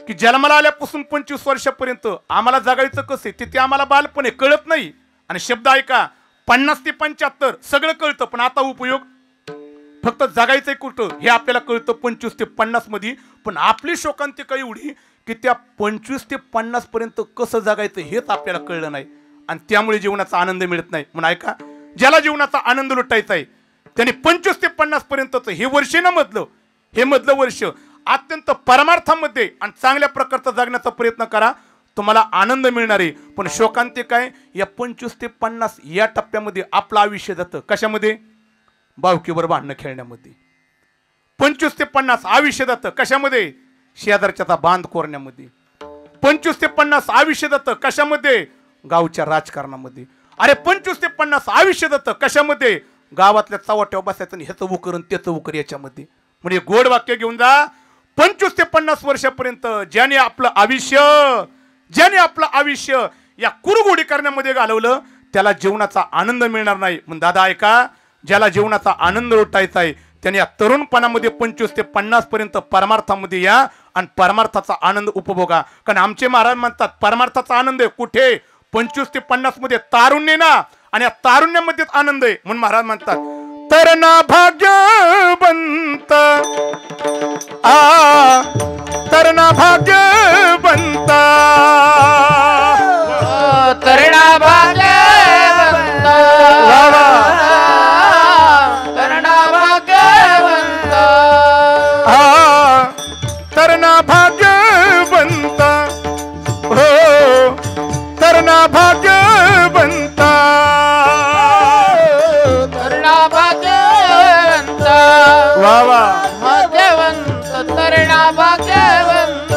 की जन्माला आल्यापासून 25 वर्षापर्यंत आम्हाला जगायचं कसं आहे तिथे आम्हाला बालपणे कळत नाही. आणि शब्द ऐका, 50 ते 75 सगळं कळतं, पण आता उपयोग फक्त जगायचंय कुठं हे आपल्याला कळतं 25 ते 50 मध्ये. पण आपली शोकांतिका एवढी की त्या 25 ते 50 पर्यंत कसं जगायचं हेच आपल्याला कळलं नाही, आणि त्यामुळे जीवनाचा आनंद मिळत नाही. म्हणून ऐका, ज्याला जीवनाचा आनंद लुटायचा आहे त्याने 25 ते 50 पर्यंतच हे वर्ष ना मधलं वर्ष अत्यंत परमार्थामध्ये आणि चांगल्या प्रकारचा जगण्याचा प्रयत्न करा, तुम्हाला आनंद मिळणार आहे. पण शोकांतिका आहे या 25 ते 50 या टप्प्यामध्ये आपलं आयुष्य जातं कशामध्ये, बावकीवर भांडणं खेळण्यामध्ये. 25 ते 50 आयुष्य जातं कशामध्ये, शेजारच्याचा बांध कोरण्यामध्ये. 25 ते 50 आयुष्य जातं कशामध्ये, गावच्या राजकारणामध्ये. अरे 25 ते 50 आयुष्य जातं कशामध्ये, गावातल्या चव्हाट्यावर बसायचं आणि ह्याचं उकरण त्याचं उकर याच्यामध्ये. म्हणजे गोड वाक्य घेऊन जा, 25 ते 50 वर्षापर्यंत ज्याने आपलं आयुष्य या कुरगोडी करण्यामध्ये घालवलं त्याला जीवनाचा आनंद मिळणार नाही. मग दादा ऐका, ज्याला जीवनाचा आनंद लुटायचा आहे त्याने या तरुणपणामध्ये 25 ते 50 पर्यंत परमार्थामध्ये या आणि परमार्थाचा आनंद उपभोगा. कारण आमचे महाराज म्हणतात परमार्थाचा आनंद आहे कुठे, 25 ते 50 मध्ये तारुण्य ना, आणि या तारुण्यामध्येच आनंद आहे. म्हणून महाराज म्हणतात तरणा भाग्यवंत तरणा भाग्यवंत तरणा भाग्यवंत तरणा भाग्यवंत तरणा भाग्यवंत हो तरणा भाग्यवंत तरणा भाग्यवंत वा वा भाग्यवंत तरणा भाग्यवंत.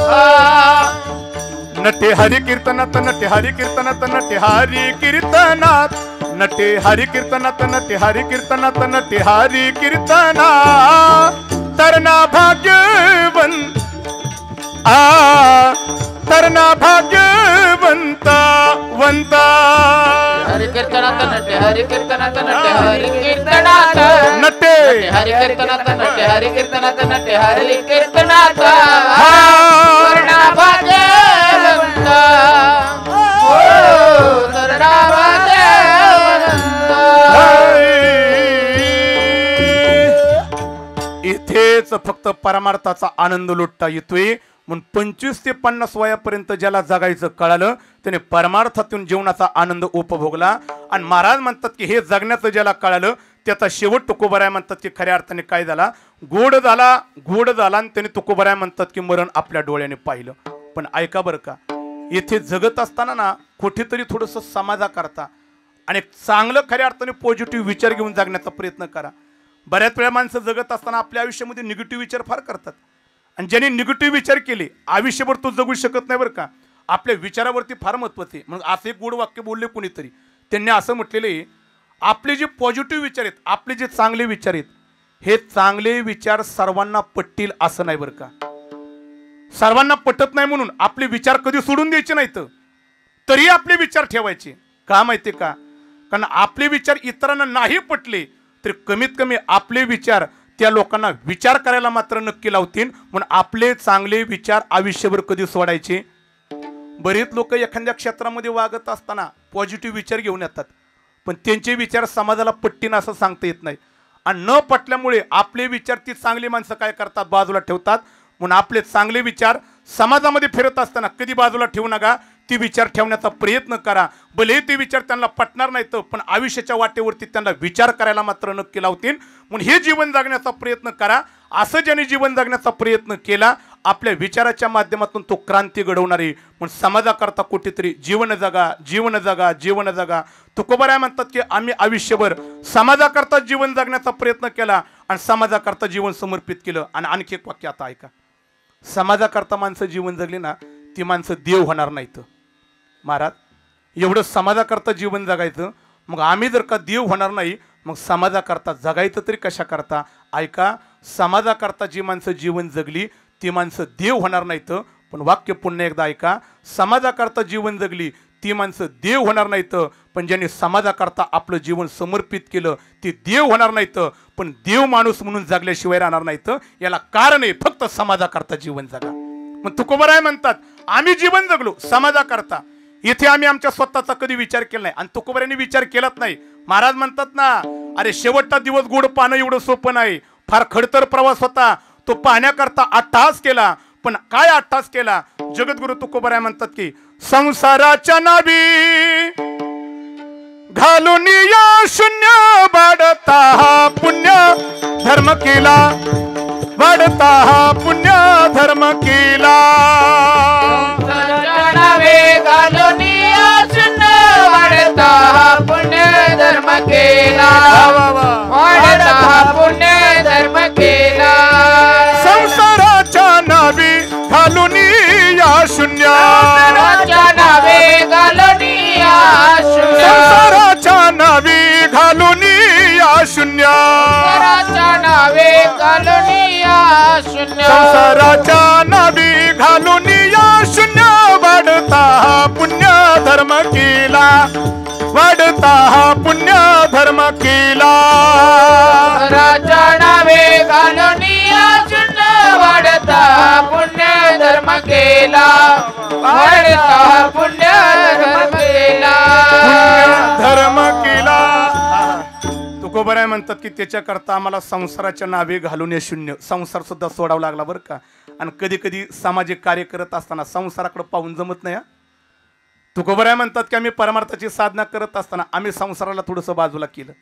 नटे हरि कीर्तनात नटे हरि कीर्तनात नटे हरि कीर्तनात नटे हरि कीर्तनात नटे हरि कीर्तनात नटे हरि कीर्तनात तरणा भाग्यवंत तरणा भाग्यवंत वंत. हरि कीर्तनात नटे हरि कीर्तनात नटे हरि कीर्तनात नटे हरि कीर्तनात नटे हरी कीर्तनात नटे हरी कीर्तनात तरणा भाग्यवंत हो तरणा भाग्यवंत इथेच फक्त परमार्थाचा आनंद लुटता येतोय म्हणून 25 ते 50 वयापर्यंत ज्याला जगायचं कळालं त्याने परमार्थातून जीवनाचा आनंद उपभोगला आणि महाराज म्हणतात की हे जगण्याचं ज्याला कळालं त्याचा शेवट तुकोबराय म्हणतात की खऱ्या अर्थाने काय झाला गोड झाला आणि त्याने तुकोबराय म्हणतात की मरण आपल्या डोळ्याने पाहिलं. पण ऐका बरं का येथे जगत असताना ना कुठेतरी थोडंसं समाजाकरता आणि एक चांगलं खऱ्या अर्थाने पॉझिटिव्ह विचार घेऊन जगण्याचा प्रयत्न करा. बऱ्याच वेळा माणसं जगत असताना आपल्या आयुष्यामध्ये निगेटिव्ह विचार फार करतात आणि ज्यांनी निगेटिव्ह विचार केले आयुष्यभर तो जगू शकत नाही बरं का. आपल्या विचारावरती फार महत्त्वाचे म्हणून असं एक गोड वाक्य बोलले कोणीतरी त्यांनी असं म्हटलेले आपले जे पॉझिटिव्ह विचार आहेत आपले जे चांगले विचार आहेत हे चांगले विचार सर्वांना पटतील असं नाही बरं का. सर्वांना पटत नाही म्हणून आपले विचार कधी सोडून द्यायचे नाहीत तरी आपले विचार ठेवायचे का माहिती का. कारण आपले विचार इतरांना नाही पटले तर कमीत कमी आपले विचार त्या लोकांना विचार करायला मात्र नक्की लावतील म्हणून आपले चांगले विचार आयुष्यभर कधी सोडायचे. बरेच लोक एखाद्या क्षेत्रामध्ये वागत असताना पॉझिटिव्ह विचार घेऊन येतात पण त्यांचे विचार समाजाला पटतील असं सांगता येत नाही आणि न पटल्यामुळे आपले विचार ती चांगली माणसं काय करतात बाजूला ठेवतात. म्हणून आपले चांगले विचार समाजामध्ये फिरत असताना कधी बाजूला ठेवू नका. ती विचार ठेवण्याचा प्रयत्न करा. भले ते विचार त्यांना पटणार नाहीत पण आयुष्याच्या वाटेवरती त्यांना विचार करायला मात्र नक्की लावतील. म्हणून हे जीवन जगण्याचा प्रयत्न करा. असं ज्याने जीवन जगण्याचा प्रयत्न केला आपल्या विचाराच्या माध्यमातून तो क्रांती घडवणारी म्हणून समाजाकरता कुठेतरी जीवन जगा. तुकोबराय म्हणतात की आम्ही आयुष्यभर समाजाकरता जीवन जगण्याचा प्रयत्न केला आणि समाजाकरता जीवन समर्पित केलं. आणि आणखी एक वाक्य आता ऐका. समाजाकरता माणसं जीवन जगली ना ती माणसं देव होणार नाहीत. महाराज एवढं समाजाकरता जीवन जगायचं मग आम्ही जर का देव होणार नाही मग समाजाकरता जगायचं तरी कशा करता. ऐका समाजाकरता जी माणसं जीवन जगली ती माणसं देव होणार नाहीत. पण वाक्य पुन्हा एकदा ऐका. समाजाकरता जीवन जगली ती माणसं देव होणार नाहीत पण ज्यांनी समाजाकरता आपलं जीवन समर्पित केलं ते देव होणार नाहीत पण देव माणूस म्हणून जगल्याशिवाय राहणार नाहीत. याला कारण आहे फक्त समाजाकरता जीवन जगा. मग तुकोबराय म्हणतात आम्ही जीवन जगलो समाजाकरता. इथे आम्ही आमच्या स्वतःचा कधी विचार केला नाही आणि तुकोबरायांनी विचार केलाच नाही. महाराज म्हणतात ना अरे शेवटचा दिवस गोड पाहणं एवढं सोपं नाही. फार खडतर प्रवास होता तो पाहण्याकरता अट्टहास केला. पण काय अट्टहास केला. जगद्गुरु तुकोबराय म्हणतात की संसाराच्या नाभी घालून या शून्य वाढता हा पुण्य धर्म केला वाढता हा पुण्य धर्म केला. वाढता पुण्य धर्म केला वाढता पुण्य धर्म केला. संसाराच्या नावी घालून या शून्य नावे घालून या शून्य संसाराच्या नावी घालून या शून्य नावे घालून या शून्य संसाराच्या नावी घालून या शून्य वाढता पुण्य धर्म केला वाढता पुण्य धर्म केला. राजा नावे घालून या शून्य वाढता पुण्य धर्म केला वाढता पुण्य धर्म केला धर्म केला. तुकोबराय म्हणतात की त्याच्याकरता आम्हाला संसाराच्या नावे घालून या शून्य संसार सुद्धा सोडावा लागला बरं का. आणि कधी कधी सामाजिक कार्य करत असताना संसाराकडे पाहून जमत नाही. तुकोबराय म्हणतात की आम्ही परमार्थाची साधना करत असताना आम्ही संसाराला थोडंसं बाजूला केलं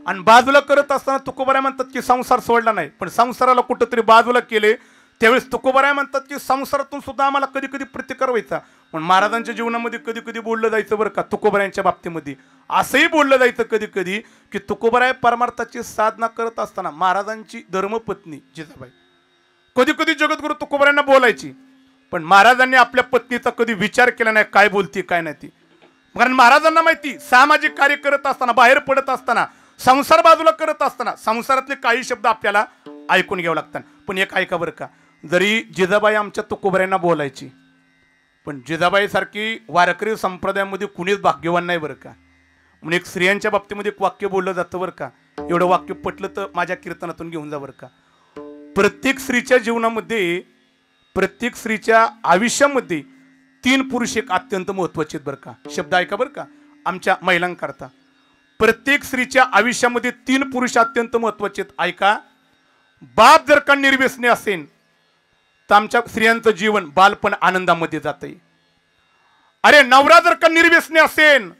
आणि बाजूला करत असताना तुकोबराय म्हणतात की संसार सोडला नाही पण संसाराला कुठंतरी बाजूला केले. त्यावेळेस तुकोबराय म्हणतात की संसारातून सुद्धा आम्हाला कधी कधी प्रतिकार व्हायचा. पण महाराजांच्या जीवनामध्ये कधी कधी बोललं जायचं बरं का. तुकोबरायांच्या बाबतीमध्ये असंही बोललं जायचं कधी कधी की तुकोबराय परमार्थाची साधना करत असताना महाराजांची धर्मपत्नी जिजाबाई कधी कधी जगद्गुरु तुकोबरायांना बोलायची पण महाराजांनी आपल्या पत्नीचा कधी विचार केला नाही काय बोलती काय नाही ती. कारण महाराजांना माहिती सामाजिक कार्य करत असताना बाहेर पडत असताना संसार बाजूला करत असताना संसारातले काही शब्द आपल्याला ऐकून घ्यावं लागतात. पण एक ऐका बरं का जरी जिजाबाई आमच्या तुकोबरायांना बोलायची पण जिजाबाई सारखी वारकरी संप्रदायामध्ये कुणीच भाग्यवान नाही बरं का. म्हणून एक स्त्रियांच्या बाबतीमध्ये एक वाक्य बोललं जातं बरं का एवढं वाक्य पटलं तर माझ्या कीर्तनातून घेऊन जा बरं का. प्रत्येक स्त्रीच्या जीवनामध्ये, प्रत्येक स्त्रीच्या आयुष्यामध्ये 3 पुरुष एक अत्यंत महत्वाचे आहेत बरं का. शब्द ऐका बरं का आमच्या महिलांकरता. प्रत्येक स्त्रीच्या आयुष्यामध्ये 3 पुरुष अत्यंत महत्वाचे आहेत. ऐका. बाप जर का निर्व्यसनी असेल तर आमच्या स्त्रियांचं जीवन बालपण आनंदामध्ये जाते. अरे नवरा जर का निर्व्यसनी असेल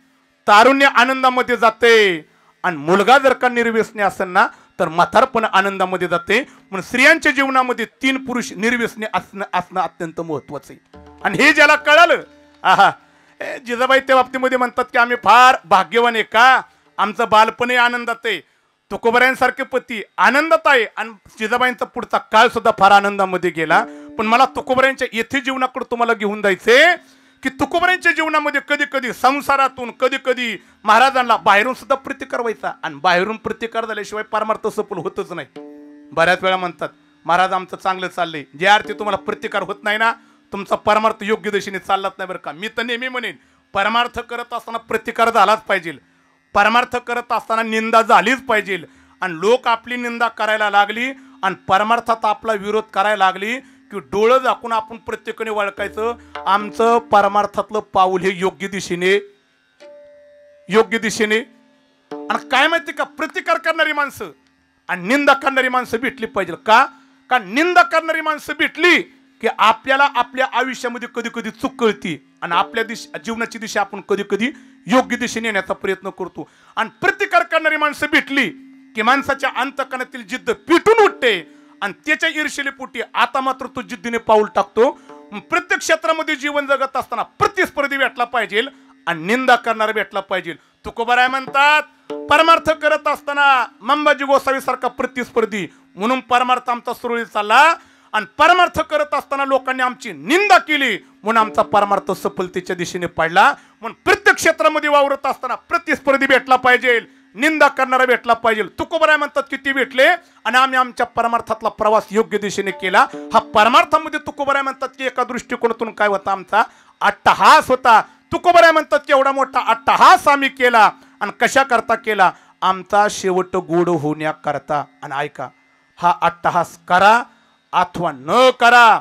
तारुण्य आनंदामध्ये जाते. आणि मुलगा जर का निर्व्यसनी असेल ना तर म्हातारपण आनंदामध्ये जाते. म्हणून स्त्रियांच्या जीवनामध्ये 3 पुरुष निर्व्यसनी असणं अत्यंत महत्वाचं आहे. आणि हे ज्याला कळालं, आहा, जिजाबाई त्या बाबतीमध्ये म्हणतात की आम्ही फार भाग्यवान आहे का, आमचं बालपण आनंदात आहे. तुकोबरायांसारखे पती आनंदात आहे आणि जिजाबाईंचा पुढचा काळ सुद्धा फार आनंदामध्ये गेला. पण मला तुकोबरायांच्या येथे जीवनाकडे तुम्हाला घेऊन जायचे की तुकोबरायांच्या जीवनामध्ये कधी कधी संसारातून, कधी कधी महाराजांना बाहेरून सुद्धा प्रतिकार व्हायचा. आणि बाहेरून प्रतिकार झाल्याशिवाय परमार्थ सफल होतच नाही. बऱ्याच वेळा म्हणतात महाराज आमचं चांगलं चाललंय, ज्या अर्थी तुम्हाला प्रतिकार होत नाही ना तुमचा परमार्थ योग्य दिशेने चाललाच नाही बरं का. मी तर नेहमी म्हणेन परमार्थ करत असताना प्रतिकार झालाच पाहिजे, परमार्थ करत असताना निंदा झालीच पाहिजे. आणि लोक आपली निंदा करायला लागली आणि परमार्थात आपला विरोध करायला लागली की डोळं झाकून आपण प्रत्येकाने वळखायचं आमचं परमार्थातलं पाऊल हे योग्य दिशेने, योग्य दिशेने. आणि काय माहिती का, प्रतिकार करणारी माणसं आणि निंदा करणारी माणसं भेटली पाहिजे. का निंदा करणारी माणसं भेटली की आपल्याला आपल्या आयुष्यामध्ये कधी कधी चूक कळती आणि आपल्या जीवनाची दिशा आपण कधी कधी योग्य दिशेने नेण्याचा प्रयत्न करतो. आणि प्रतिकार करणारी माणसं भेटली की माणसाच्या अंतकरणातील जिद्द पिटून उठते आणि त्याच्या ईर्षेपोटी आता मात्र तो जिद्दीने पाऊल टाकतो. प्रत्येक क्षेत्रामध्ये जीवन जगत असताना प्रतिस्पर्धी भेटला पाहिजे आणि निंदा करणारा भेटला पाहिजे. तुकोबाराय म्हणतात परमार्थ करत असताना मंबाजी गोसावी सारखा प्रतिस्पर्धी, म्हणून परमार्थ आमचा सुरळीत चालला. आणि परमार्थ करत असताना लोकांनी आमची निंदा केली म्हणून आमचा परमार्थ सफलतेच्या दिशेने पडला. म्हणून प्रत्येक क्षेत्रामध्ये वावरत असताना प्रतिस्पर्धी भेटला पाहिजे, निंदा करणारा भेटला पाहिजे. तुकोबराय म्हणतात किती भेटले आणि आम्ही आमच्या परमार्थातला प्रवास योग्य दिशेने केला. हा परमार्थामध्ये तुकोबराय म्हणतात की एका दृष्टिकोनातून काय होता, आमचा अट्टहास होता. तुकोबराय म्हणतात की एवढा मोठा अट्टहास आम्ही केला आणि कशा करता केला, आमचा शेवट गोड होण्याकरता. आणि ऐका, हा अट्टहास करा अथवा न करा,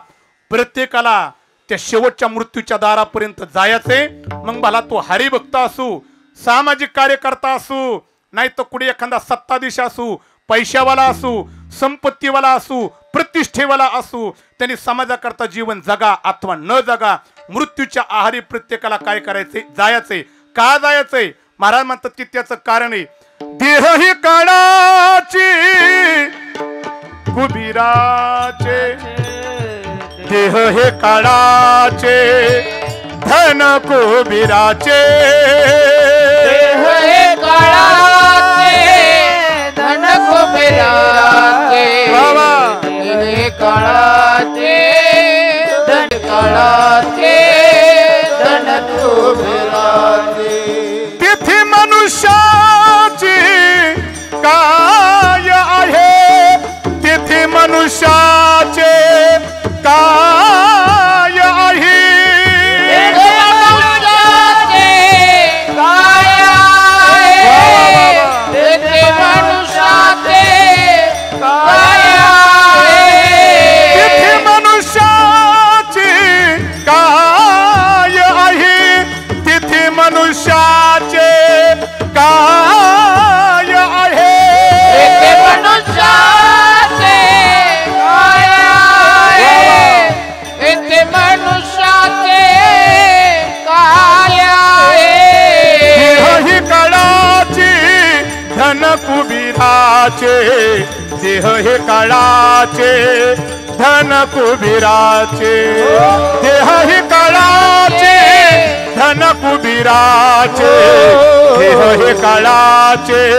प्रत्येकाला त्या शेवटच्या मृत्यूच्या दारापर्यंत जायचे. मग भला तो हरिभक्त असू, सामाजिक कार्यकर्ता असू, नाही तर कुठे एखादा सत्ताधीश असू, पैशावाला असू, संपत्तीवाला असू, प्रतिष्ठेवाला असू, त्यांनी समाजाकरता जीवन जगा अथवा न जगा, मृत्यूच्या आहारी प्रत्येकाला काय करायचे, जायचे. का जायचंय, महाराज म्हणतात की त्याचं कारण आहे देह ही काळाची कुबीराचे, देह हे काळाचे धन कुबीराचे, देह हे काळाचे धन कुबीराचे, देह हे काळाचे धन काळाचे धन कुबीराचे. तिथे मनुष्याची काय आहे, तिथे मनुष्याचे काय आहे, देह हे काळाचे धन कुबीराचे, देह हे काळाचे धन कुबीराचे, देह हे काळाचे धन कुबीराचे, देह हे काळाचे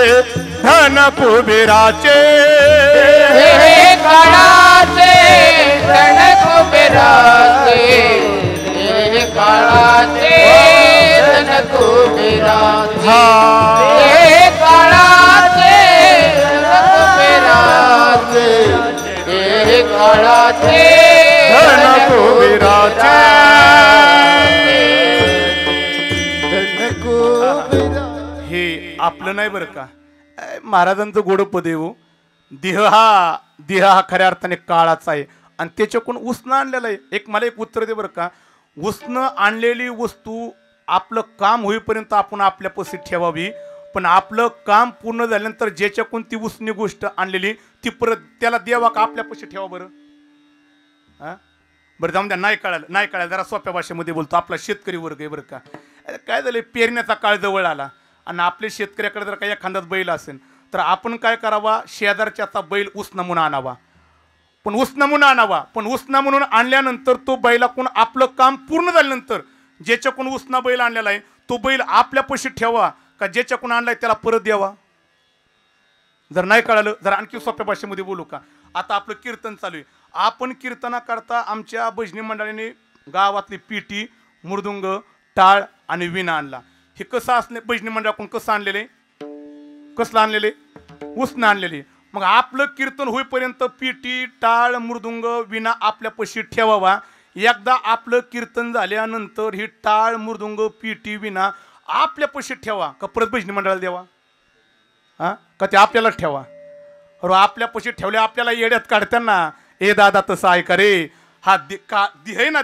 धन कुबीराचे, देह हे काळाचे धन कुबीराचे, देह काळाचे काळाचे धन कुबीराचे. हे आपलं नाही बरं का, महाराजांचं गोडपद आहे हो. देह हा खऱ्या अर्थाने काळाचा आहे आणि त्याच्याकडून उसनं आणलेलं आहे. मला एक उत्तर दे बरं का. उसनं आणलेली वस्तू आपलं काम होईपर्यंत आपण आपल्यापाशी ठेवावी, पण आपलं काम पूर्ण झाल्यानंतर ज्याच्याकडून ती उसनी गोष्ट आणलेली ती परत त्याला द्यावा का आपल्यापाशी ठेवा बरं. हा बरं जाऊन द्या. नाही कळालं जरा सोप्या भाषेमध्ये बोलतो. आपला शेतकरी वर्ग आहे बरं का. काय झालं, पेरण्याचा काळ जवळ आला आणि आपल्या शेतकऱ्याकडे जर काही एखादाच बैल असेल तर आपण काय करावा, शेजारच्याचा बैल उसना म्हणून आणावा. पण उसना म्हणून आणल्यानंतर तो बैलाकडून आपलं काम पूर्ण झाल्यानंतर ज्याच्याकडून उसना बैल आणलेला आहे तो बैल आपल्यापाशी ठेवा का ज्याच्याकडून आणलाय त्याला परत द्यावा. जर नाही कळालं जर आणखी सोप्या भाषेमध्ये बोलू का. आता आपलं कीर्तन चालू आहे. आपण कीर्तनाकरता आमच्या भजनी मंडळाने गावातली पिटी, मृदुंग, टाळ आणि विणा आणला. हे कसं असले भजनी मंडळाकडून कसं आणलेले, कसलं आणलेले, उसनं आणलेले. मग आपलं कीर्तन होईपर्यंत पिटी, टाळ, मृदुंग, विणा आपल्यापाशी ठेवावा. एकदा आपलं कीर्तन झाल्यानंतर ही टाळ, मृदुंग, पिटी, विणा आपल्यापाशी ठेवा का परत भजनी मंडळाला द्यावा. हा का ते आपल्यालाच ठेवा. अरे आपल्यापाशी ठेवले आपल्याला येड्यात काढताना ए दादा तसं ऐका रे, हा देह आहे ना,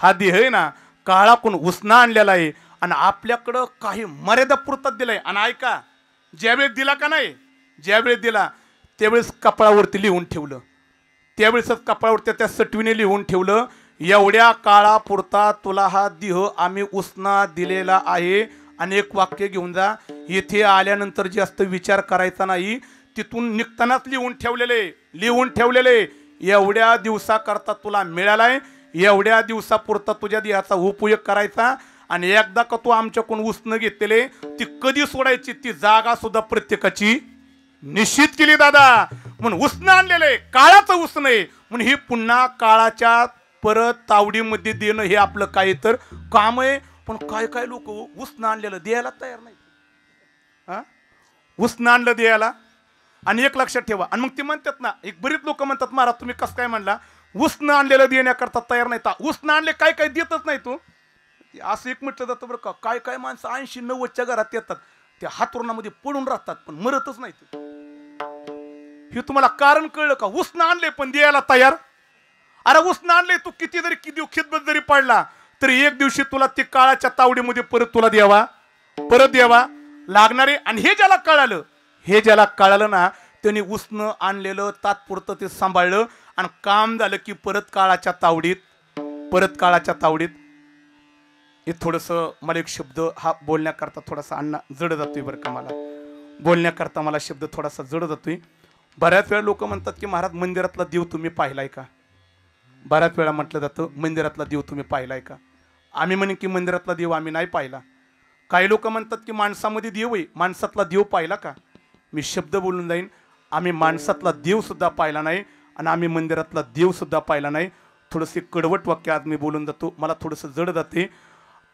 हा देह आहे ना काळाकडून उसना आणलेला आहे आणि आपल्याकडं काही मर्यादा पुरतात दिलाय. आणि ऐका, ज्यावेळेस दिला का नाही, ज्यावेळेस दिला त्यावेळेस कपाळावरती लिहून ठेवलं, त्यावेळेसच कपाळावरती त्या सटवीने लिहून ठेवलं, एवढ्या काळापुरता तुला हा देह आम्ही उसना दिलेला आहे. आणि एक वाक्य घेऊन जा, इथे आल्यानंतर जास्त विचार करायचा नाही, तिथून निघतानाच लिहून ठेवलेले एवढ्या दिवसाकरता तुला मिळालाय, एवढ्या दिवसापुरता तुझ्या देहाचा उपयोग करायचा. आणि एकदा का तू आमच्याकडून उसनं घेतलेले ती कधी सोडायची ती जागा सुद्धा प्रत्येकाची निश्चित केली दादा. म्हणून उसनं आणलेले काळाचं उसनं आहे म्हणून ही पुन्हा काळाच्या परत तावडीमध्ये देणं हे आपलं काही तर काम आहे. पण काय लोक उसनं आणलेलं द्यायला तयार नाही. हा उसनं आणलं द्यायला. आणि एक लक्षात ठेवा, आणि मग ते म्हणतात ना, एक बरीच लोक म्हणतात महाराज तुम्ही कसं काय म्हणला उसनं आणलेलं देण्याकरता तयार नाही. उसनं आणले काय देतच नाही तू. असं एक म्हटलं जातं बरं का. काय माणसं 80-90च्या घरात येतात त्या हातरुणामध्ये पडून राहतात पण मरतच नाहीत. हे तुम्हाला कारण कळलं का. उसनं आणले पण द्यायला तयार. अरे उसनं आणले तू किती खिदमत जरी पडला तरी एक दिवशी तुला ते काळाच्या तावडीमध्ये परत तुला द्यावा लागणारे. आणि हे ज्याला कळालं ना त्यांनी उसनं आणलेलं तात्पुरतं ते सांभाळलं आणि काम झालं की परत काळाच्या तावडीत. हे थोडंसं मला एक शब्द हा बोलण्याकरता थोडासा अण्णा जड जातोय बरं का. मला बोलण्याकरता मला शब्द थोडासा जड जातोय. बऱ्याच वेळा लोक म्हणतात की महाराज मंदिरातला देव तुम्ही पाहिलाय का. बऱ्याच वेळा म्हटलं जातं मंदिरातला देव तुम्ही पाहिलाय का. आम्ही म्हणेन की मंदिरातला देव आम्ही नाही पाहिला. काही लोक म्हणतात की माणसामध्ये देव आहे, माणसातला देव पाहिला का. मी शब्द बोलून जाईन, आम्ही माणसातला देव सुद्धा पाहिला नाही आणि आम्ही मंदिरातला देव सुद्धा पाहिला नाही. थोडंसे कडवट वाक्य आज मी बोलून जातो, मला थोडंसं जड जाते.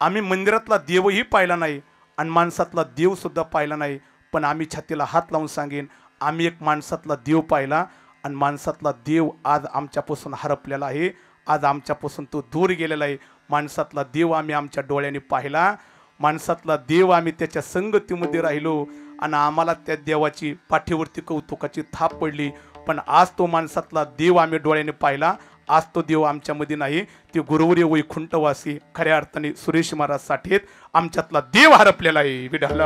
आम्ही मंदिरातला देवही पाहिला नाही आणि माणसातला देव सुद्धा पाहिला नाही. पण आम्ही छातीला हात लावून सांगेन आम्ही एक माणसातला देव पाहिला आणि माणसातला देव आज आमच्यापासून हरपलेला आहे. आज आमच्यापासून तो दूर गेलेला आहे. माणसातला देव आम्ही आमच्या डोळ्याने पाहिला. माणसातला देव आम्ही त्याच्या संगतीमध्ये राहिलो आणि आम्हाला त्या देवाची पाठीवरती कौतुकाची थाप पडली. पण आज तो माणसातला देव आम्ही डोळ्याने पाहिला. आज तो देव आमच्यामध्ये नाही. ते गुरुवर्य वैकुंठवासी खऱ्या अर्थाने सुरेश महाराज साठेत आमच्यातला देव हरपलेला आहे. विठाला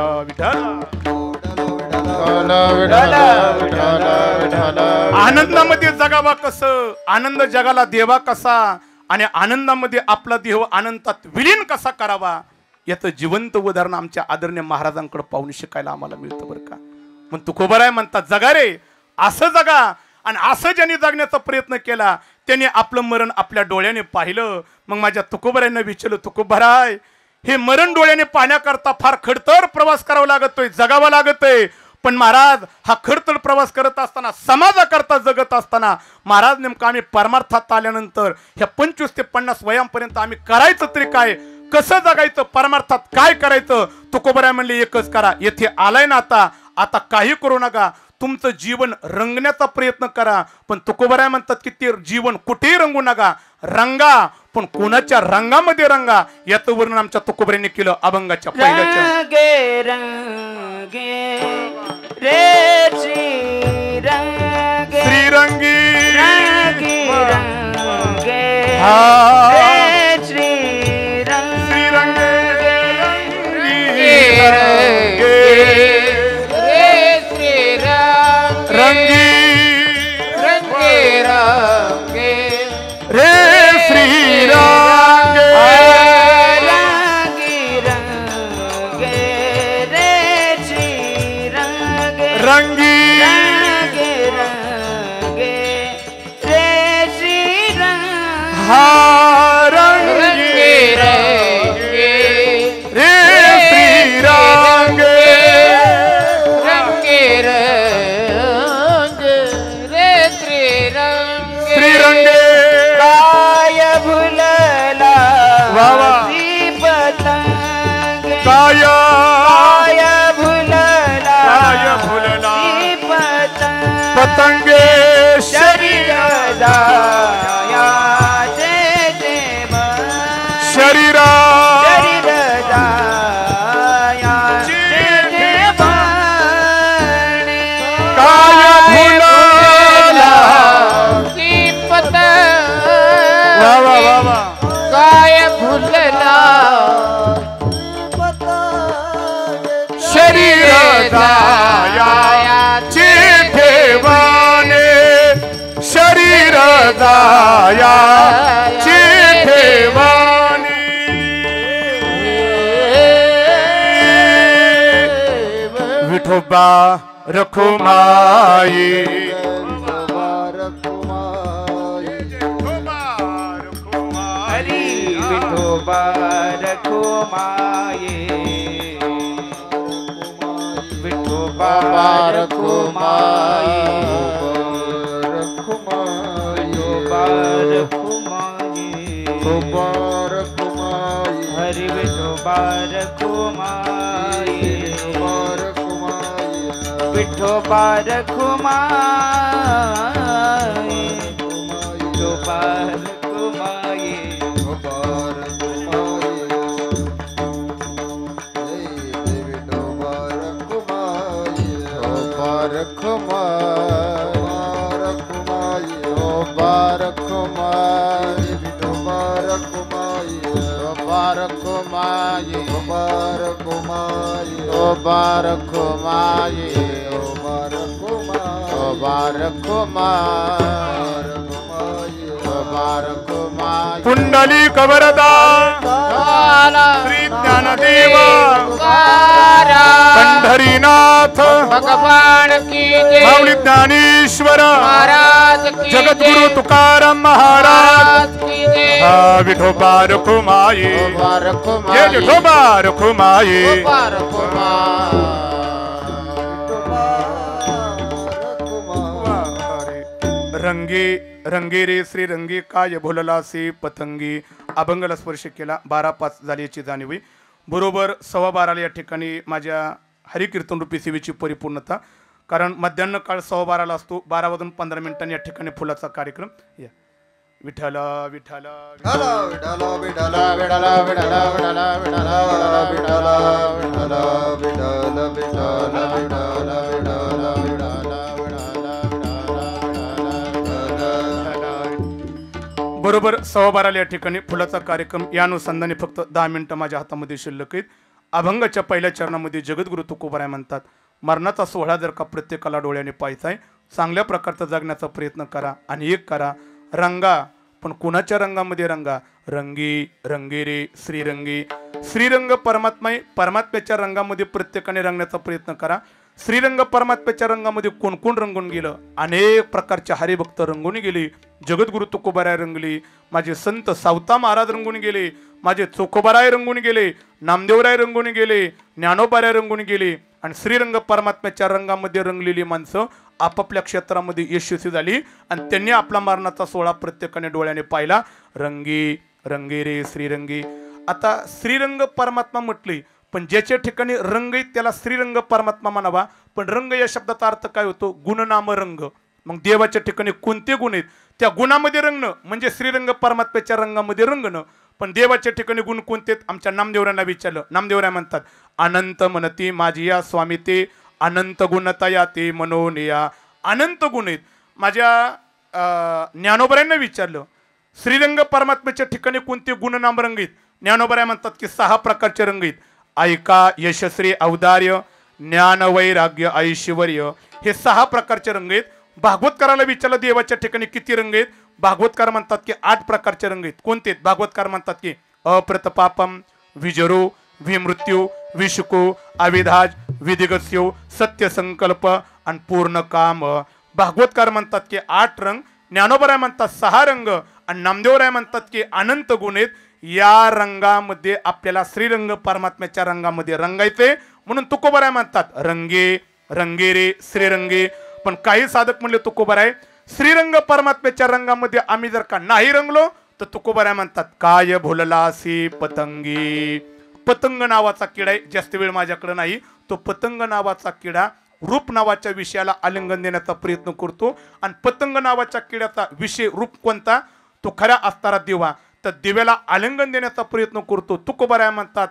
आनंदामध्ये जगावा कसं, आनंद जगाला देवा कसा आणि आनंदामध्ये आपला देह अनंतात विलीन कसा करावा याचं जिवंत उदाहरण आमच्या आदरणीय महाराजांकडे पाहून शिकायला आम्हाला मिळतं बरं का. मग तुकोबाराय म्हणतात जगा रे, असं जगा. आणि असं ज्यांनी जगण्याचा प्रयत्न केला त्यांनी आपलं मरण आपल्या डोळ्याने पाहिलं. मग माझ्या तुकोबारायांना विचारलं, तुकोबाराय हे मरण डोळ्याने पाहण्याकरता फार खडतर प्रवास करावा लागतोय, जगावा लागतोय. पण महाराज हा खडतर प्रवास करत असताना समाजाकरता जगत असताना महाराज नेमकं आम्ही परमार्थात आल्यानंतर ह्या 25 ते 50 वयांपर्यंत आम्ही करायचं तरी काय, कसं जगायचं, परमार्थात काय करायचं. तुकोबाराय म्हणले एकच करा, येथे आलाय ना आता काही करू नका, तुमचं जीवन रंगण्याचा प्रयत्न करा. पण तुकोबाराय म्हणतात की ते जीवन कुठेही रंगू नका, रंगा पण कोणाच्या रंगामध्ये रंगा. याचं वर्णन आमच्या तुकोबारायांनी केलं अभंगाच्या पहिल्याच्या. रे श्रीरंगे श्रीरंगी रंगी रंगे हा रे श्रीरंगे श्रीरंगे रंगे रे श्रीरंगे रंगी रंगे रंगे रे श्रीरंगे रंगी रंगे रे श्रीरंगे रंगी रंगे रंगे रे श्रीरंगे हा रंगी रंगे रे श्रीरंगे रंगे रंगे रे श्रीरंगे श्रीरंगे काय भुलला वा वा. ती पतंगे काय काय भुलला काय भुलला ती पतंगे पतंगे शरीर दायाचे देव शरीरा शरीर दायाचे देवाने काय भुलला ती पतंग वा वा वा वा काय भुलला शरीर दायाचे ठेवाने शरीर दायाचे ठेवाने विठोबा रखुमाई हरी विठोबा रखुमाये विठोबा रखुमाये विठोबा रखुमाये हरी विठोबा रखुमाये विठोबा रखुमाये विठोबा रखुमाये पुंडली कवरदा श्री ज्ञानदेव पंढरीनाथ भगवान की जय माऊली ज्ञानेश्वर महाराज की जगद्गुरु जय तुकाराम महाराज की जय हा विठोबा रखुमाई ये विठोबा रखुमाई रंगे रंगे रे श्री रंगे काय भोलला से पतंगी अभंगाला स्पर्श केला 12:05 झाली याची जाणीव आहे. बरोबर 12:15 या ठिकाणी माझ्या हरिकीर्तन रूपी सेवेची परिपूर्णता कारण मध्यान्ह काळ 12:15 असतो 12:15 या ठिकाणी फुलाचा कार्यक्रम या विठ्ठल विठ्ठल बरोबर 12:15 या ठिकाणी फुलाचा कार्यक्रम या अनुषंगाने फक्त 10 मिनिटं माझ्या हातामध्ये शिल्लक आहेत. अभंगाच्या पहिल्या चरणामध्ये जगद्गुरु तुकोबाराय म्हणतात मरणाचा सोहळा जर का प्रत्येकाला डोळ्याने पाहायचा आहे चांगल्या प्रकारचा जगण्याचा प्रयत्न करा आणि एक करा रंगा पण कुणाच्या रंगामध्ये रंगा रंगी रंगे रे श्रीरंगी श्रीरंग परमात्मा आहे परमात्म्याच्या रंगामध्ये प्रत्येकाने रंगण्याचा प्रयत्न करा. श्रीरंग परमात्म्याच्या रंगामध्ये कोण कोण रंगून गेलं अनेक प्रकारचे हरिभक्त रंगून गेले. जगद्गुरु तुकोबाराय रंगली माझे संत सावता महाराज रंगून गेले माझे चोखोबाराय रंगून गेले नामदेवराय रंगून गेले ज्ञानोबाराय रंगून गेले आणि श्रीरंग परमात्म्याच्या रंगामध्ये रंगलेली माणसं आपापल्या क्षेत्रामध्ये यशस्वी झाली आणि त्यांनी आपला मरणाचा सोहळा प्रत्येकाने डोळ्याने पाहिला. रंगी रंगे रे श्रीरंगी. आता श्रीरंग परमात्मा म्हटले पण ज्याच्या ठिकाणी रंग आहे त्याला श्रीरंग परमात्मा म्हणावा. पण रंग या शब्दाचा अर्थ काय होतो गुणनाम रंग. मग देवाच्या ठिकाणी कोणते गुण आहेत त्या गुणामध्ये रंगणं म्हणजे श्रीरंग परमात्म्याच्या रंगामध्ये रंगणं. पण देवाच्या ठिकाणी गुण कोणते आमच्या नामदेवरायांना विचारलं नामदेवराय म्हणतात अनंत म्हणती माझी या स्वामी ते अनंत गुणतया ते मनोनिया. अनंत गुण आहेत. माझ्या ज्ञानोबरायांना विचारलं श्रीरंग परमात्म्याच्या ठिकाणी कोणते गुणनाम रंग आहेत. ज्ञानोबराय म्हणतात की 6 प्रकारचे रंग आहेत. ऐका, यशस्वी, औदार्य, ज्ञान, वैराग्य, ऐश्वर्य, हे 6 प्रकारचे रंग आहेत. भागवतकाराला विचारलं देवाच्या ठिकाणी किती रंग आहेत. भागवतकार म्हणतात की 8 प्रकारचे रंग आहेत. कोणते आहेत. भागवतकार म्हणतात की अप्रतपापम, विजरो, विमृत्यू, विशुको, अविधाज, विधिगस्यो, सत्य संकल्प आणि पूर्ण काम. भागवतकार म्हणतात की 8 रंग. ज्ञानोबराय म्हणतात 6 रंग आणि नामदेवराय म्हणतात की अनंत गुण आहेत. या रंगामध्ये आपल्याला श्रीरंग परमात्म्याच्या रंगामध्ये रंगायचे म्हणून तुकोबराय म्हणतात रंगे रंगे रे श्रीरंगे. पण काही साधक म्हणले तुकोबराय श्रीरंग परमात्म्याच्या रंगामध्ये आम्ही जर का नाही रंगलो तर तुकोबराय म्हणतात काय भोललासी पतंगी. पतंग नावाचा किडा आहे. जास्त वेळ माझ्याकडे नाही. तो पतंग नावाचा किडा रूप नावाच्या विषयाला आलिंगन देण्याचा प्रयत्न करतो आणि पतंग नावाच्या किड्याचा विषय रूप कोणता. तो खऱ्या असणारा दिवा. तर दिव्याला आलिंगन देण्याचा प्रयत्न करतो. तुकोबराय म्हणतात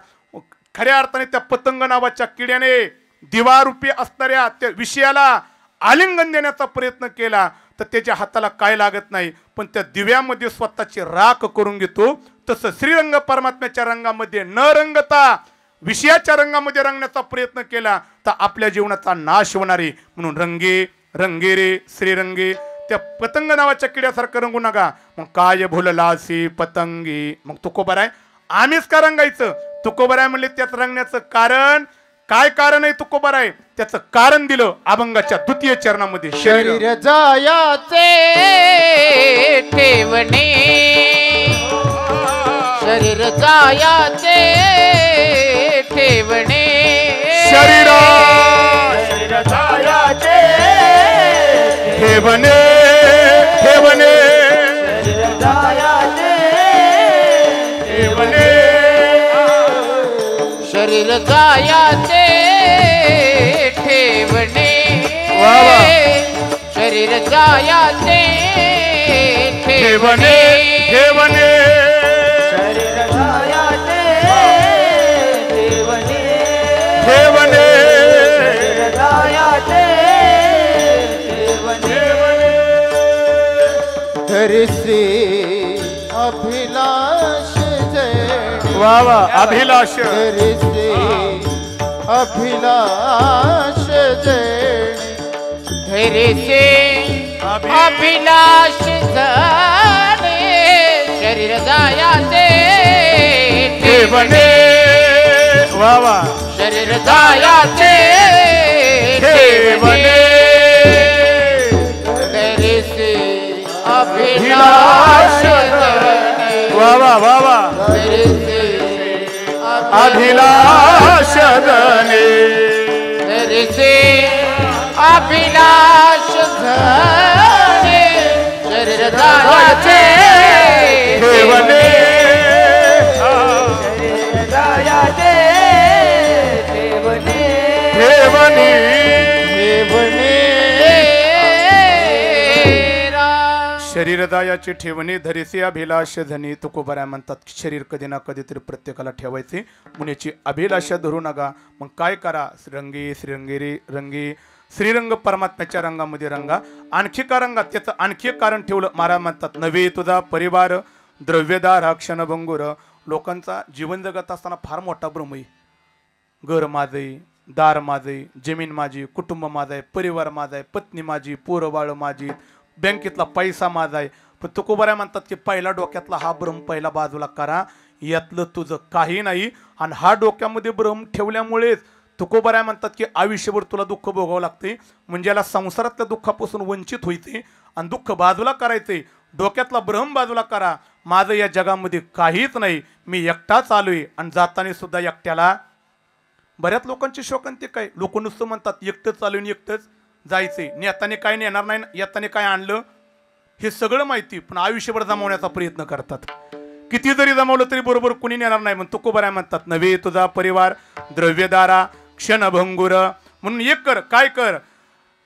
खऱ्या अर्थाने त्या पतंग नावाच्या किड्याने दिवारूपी असणाऱ्या त्या विषयाला आलिंगन देण्याचा प्रयत्न केला तर त्याच्या हाताला काय लागत नाही पण त्या दिव्यामध्ये स्वतःची राख करून घेतो. तसं श्रीरंग परमात्म्याच्या रंगामध्ये न रंगता विषयाच्या रंगामध्ये रंगण्याचा प्रयत्न केला तर आपल्या जीवनाचा नाश होणार आहे. म्हणून रंगे रंगे रे श्रीरंगे. त्या पतंग नावाच्या किड्यासारखं रंगू नका. मग काय भोललासी पतंगी. मग तुकोबराय आम्हीच का रंगायचं. तुकोबराय म्हणले त्यात रंगण्याचं कारण काय कारण आहे. तुकोबराय त्याचं कारण दिलं अभंगाच्या 2य चरणामध्ये. शरीर जायाचे ठेवणे, शरीर जायाचे ठेवणे, शरीर जायाचे ठेवणे ठेवणे, ठेवणे, शरीर जायाचे ठेवणे, शरीर जायाचे ठेवणे ठेवणे, शरीर जायाचे ठेवणे, ठेवणे, जायाचे ठेवणे. धरिसी अभिलाष जय. वा वा अभिलाष. धरिसी अभिलाष जय. धैर्यसे अभिलाष झाले, शरीर जायाचे ठेवणे. वा वा शरीर जायाचे ठेवणे. धैर्यसे अभिलाष झाले, वा वा वा वा धैर्यसे अभिलाष धने. धैर्यसे अभिलाष झाले, शरीर जायाचे ठेवणे. शरीर जायाचे ठेवणे, ठेवणे. शरीरदायाचे ठेवणे धरिसे अभिलाष धनी. तुकोबराय म्हणतात शरीर कधी ना कधीतरी प्रत्येकाला ठेवायचे म्हणून याची अभिलाषा धरू नका. मग काय करा. रंगे श्रीरंगे रे रंगे. श्रीरंग परमात्म्याच्या रंगामध्ये रंगा. आणखी का रंगात त्याचं आणखी एक कारण ठेवलं. महाराज म्हणतात नवे तुझा परिवार द्रव्यदार क्षणभंगुर. लोकांचा जीवन जगत असताना फार मोठा भ्रम आहे. घर माझं आहे, दार माझं आहे, जमीन माझी, कुटुंब माझं आहे, परिवार माझा आहे, पत्नी माझी, पोरं बाळ माझी, बँकेतला पैसा माझा आहे. पण तुकोबराय म्हणतात की पहिला डोक्यातला हा भ्रम पहिला बाजूला करा. यातलं तुझं काही नाही. आणि हा डोक्यामध्ये भ्रम ठेवल्यामुळेच तुकोबराय म्हणतात की आयुष्यभर तुला दुःख भोगावं लागते. म्हणजे याला संसारातल्या दुःखापासून वंचित व्हायचे आणि दुःख बाजूला करायचे. डोक्यातला भ्रम बाजूला करा. माझं या जगामध्ये काहीच नाही, मी एकटाच आलोय आणि जाताना सुद्धा एकट्याला. बऱ्याच लोकांचे शोकांती काय. लोक नुसतं म्हणतात एकटंच चालू एकटंच जायचंय. नेताने काय नेणार नाही, येताने काय आणलं हे सगळं माहिती पण आयुष्यभर जमवण्याचा प्रयत्न करतात. किती जरी जमवलं तरी बरोबर कुणी नेणार नाही. म्हणून तुकोबराय म्हणतात नवे तुझा परिवार द्रव्यदारा क्षणभंगुर. म्हणून एक कर. काय कर.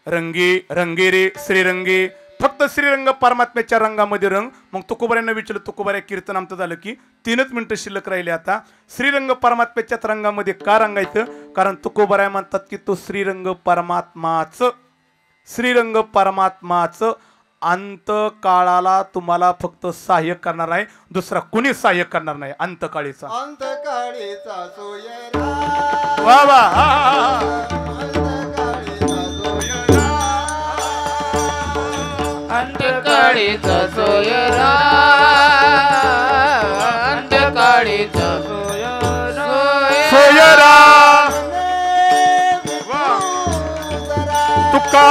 रंगे रंगे रे श्रीरंगे. फक्त श्रीरंग परमात्म्याच्या रंगामध्ये रंग. मग तुकोबाऱ्यांना विचारलं, तुकोबाऱ्या कीर्तन आमचं झालं की 3च मिनिटं शिल्लक राहिले. आता श्रीरंग परमात्म्याच्याच रंगामध्ये का रंगायचं? कारण तुकोबाऱ्या म्हणतात की तो श्रीरंग परमात्माच अंतकाळाला तुम्हाला फक्त सहाय्य करणार आहे, दुसरा कुणी सहाय्य करणार नाही. अंतकाळीचा अंतकाळीचा सोयरा वा वा. अंतकाळीचा सोयरा अंतकाळीचा सोयरा तुका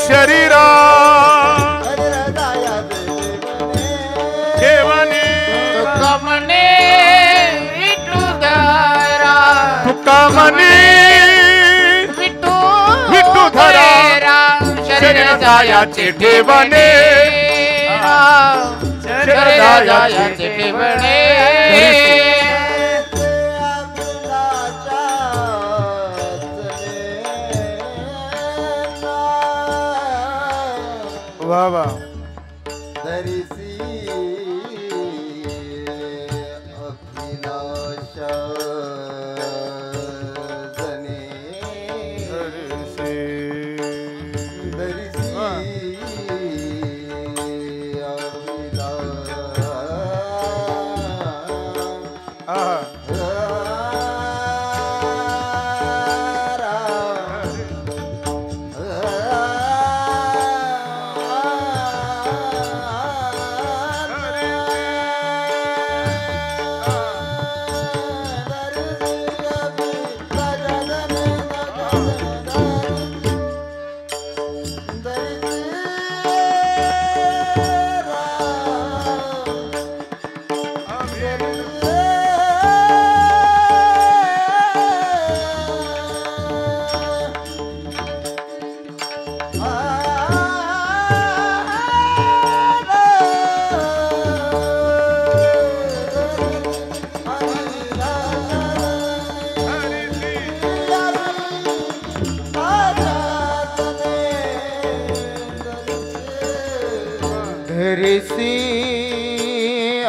शरीरा ठेवणे तुका म्हणे विठुधरा तुका म्हणे विठुधरा शरीर जायाचे ठेवणे शरीर जायाचे ठेवणे वा वा. धरिसी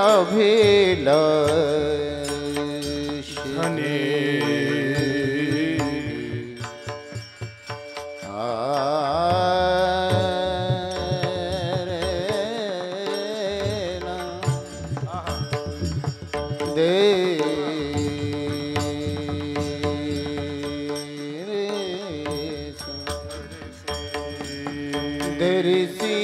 अभिलाष जने धरिसी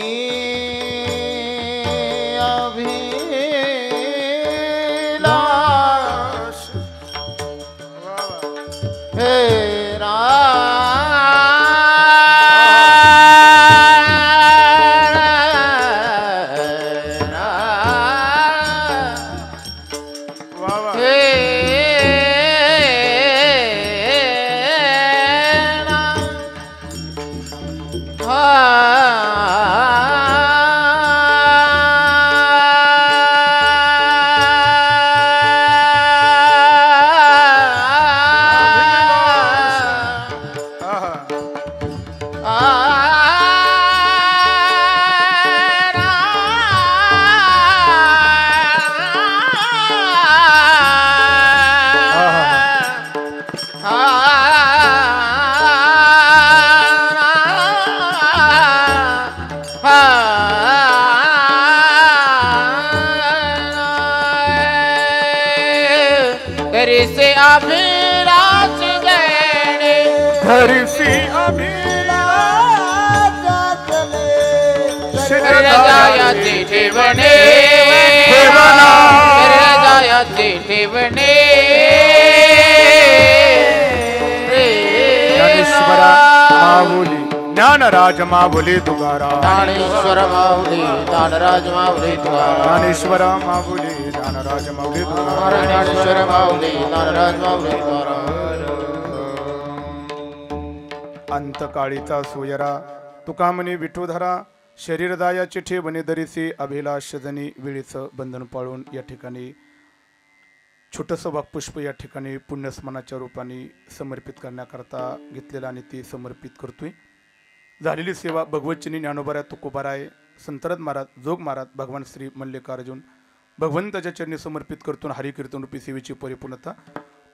धरिसी अभिलाष जने धरिसी शरीर जायाचे ठेवणे ठेवणा शरीर जायाचे ठेवणे ज्ञानेश्वरा माऊली ज्ञानराज माऊली तुकाराम ज्ञानेश्वर माऊली ज्ञानराज माऊली तुकाराम ज्ञानेश्वरा माऊली ज्ञानराज माऊली तुकाराम ज्ञानेश्वर माऊली ज्ञानराज माऊली तुकाराम. अंतकाळीचा सोयरा तुका म्हणे विठोधरा शरीरदायाची ठेवणे धरिसी अभिलाष जनी वेळीचं बंधन पाळून या ठिकाणी छोटंसं वाक्पुष्प या ठिकाणी पुण्यस्मरणाच्या रूपाने समर्पित करण्याकरता घेतलेलं आणि ते समर्पित करतोय. झालेली सेवा भगवतचिनी ज्ञानोबाराय तुकोबाराय संतरद महाराज जोग महाराज भगवान श्री मल्लिकार्जुन भगवंताच्या चरणी समर्पित करतून हरिकीर्तन रूपी सेवेची परिपूर्णता.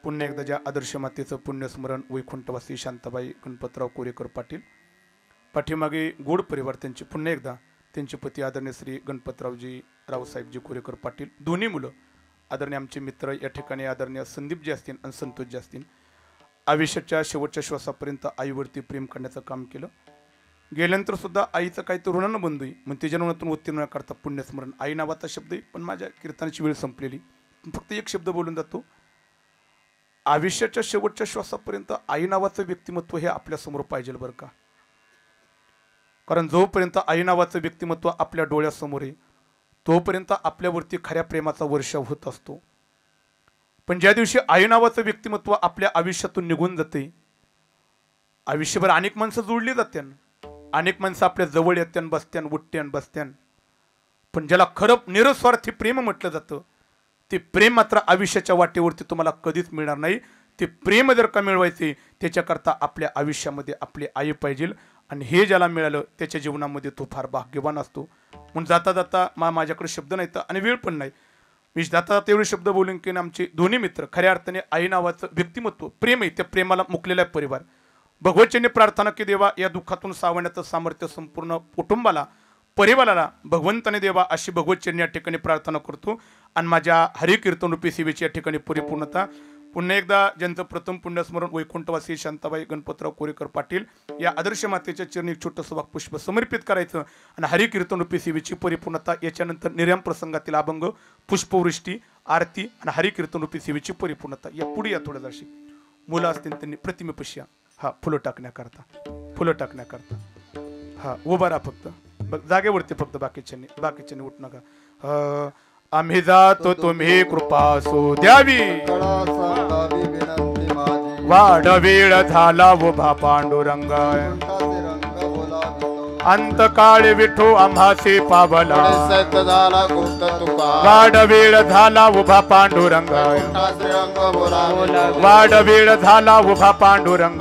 पुन्हा एकदा ज्या आदर्श मातेचं पुण्यस्मरण वैकुंठवासी शांताबाई गणपतराव कोरेकर पाटील पाठीमागे गोड परिवार त्यांचे पुन्हा एकदा त्यांचे पती आदरणीय श्री गणपतरावजी रावसाहेबजी कोरेकर पाटील दोन्ही मुलं आदरणीय आमचे मित्र या ठिकाणी आदरणीय संदीपजी असतील आणि संतोषजी असतील आयुष्याच्या शेवटच्या श्वासापर्यंत आईवरती प्रेम करण्याचं काम केलं. गेल्यानंतर सुद्धा आईचं काही तरुणानं बंधू मग त्याच्यातून उत्तीर्ण करता पुण्यस्मरण आई नावाचा शब्द आहे. पण माझ्या कीर्तनाची वेळ संपलेली फक्त एक शब्द बोलून जातो. आयुष्याच्या शेवटच्या श्वासापर्यंत आई नावाचं व्यक्तिमत्व हे आपल्यासमोर पाहिजे बरं का. कारण जोपर्यंत आई नावाचं व्यक्तिमत्व आपल्या डोळ्यासमोर आहे तोपर्यंत आपल्यावरती खऱ्या प्रेमाचा वर्षाव होत असतो. पण ज्या दिवशी आई नावाचं व्यक्तिमत्व आपल्या आयुष्यातून निघून जाते आयुष्यभर अनेक माणसं जोडली जात्यान अनेक माणसं आपल्या जवळ येत्यान बसत्यान उठत्यान बसत्यान पण ज्याला खरं निरस्वार्थी प्रेम म्हटलं जातं ते प्रेम मात्र आयुष्याच्या वाटेवरती तुम्हाला कधीच मिळणार नाही. ते प्रेम जर का मिळवायचे त्याच्याकरता आपल्या आयुष्यामध्ये आपली आई पाहिजे आणि हे ज्याला मिळालं त्याच्या जीवनामध्ये तो फार भाग्यवान असतो. म्हणून जाता जाता माझ्याकडे शब्द नाहीत आणि वेळ पण नाही. मी जाता जाता एवढे शब्द बोलून की आमचे दोन्ही मित्र खऱ्या अर्थाने आई नावाचं व्यक्तिमत्व प्रेम आहे त्या प्रेमाला मुकलेला परिवार भगवतचरणी प्रार्थना की देवा या दुःखातून सावरण्याचं सामर्थ्य संपूर्ण कुटुंबाला परिवाराला भगवंताने देवा अशी भगवतचरणी या ठिकाणी प्रार्थना करतो. आणि माझ्या हरिकीर्तन रूपी सेवेची या ठिकाणी परिपूर्णता. पुन्हा एकदा ज्यांचं प्रथम पुण्यस्मरण वैकुंठवासी शांताबाई गणपतराव कोरेकर पाटील या आदर्श मातेच्या चरणी एक छोटंसं वाक्पुष्प समर्पित करायचं आणि हरिकीर्तन रूपी सेवेची परिपूर्णता. याच्यानंतर निर्याम प्रसंगातील अभंग पुष्पवृष्टी आरती आणि हरिकीर्तन रूपी सेवेची परिपूर्णता. या पुढे या थोड्या जशी मुलं असतील त्यांनी प्रतिमेपशी हा फुलं टाकण्याकरता हा उभा राहा फक्त जागेवरती फक्त बाकीच्यांनी उठ नका. आम्ही जातो तुम्ही कृपा सो द्यावी वाढ वेळ झाला उभा पांडुरंग अंतकाळ विठू आम्हासी पावला वाढ वेळ झाला उभा पांडुरंग वाढ वेळ झाला उभा पांडुरंग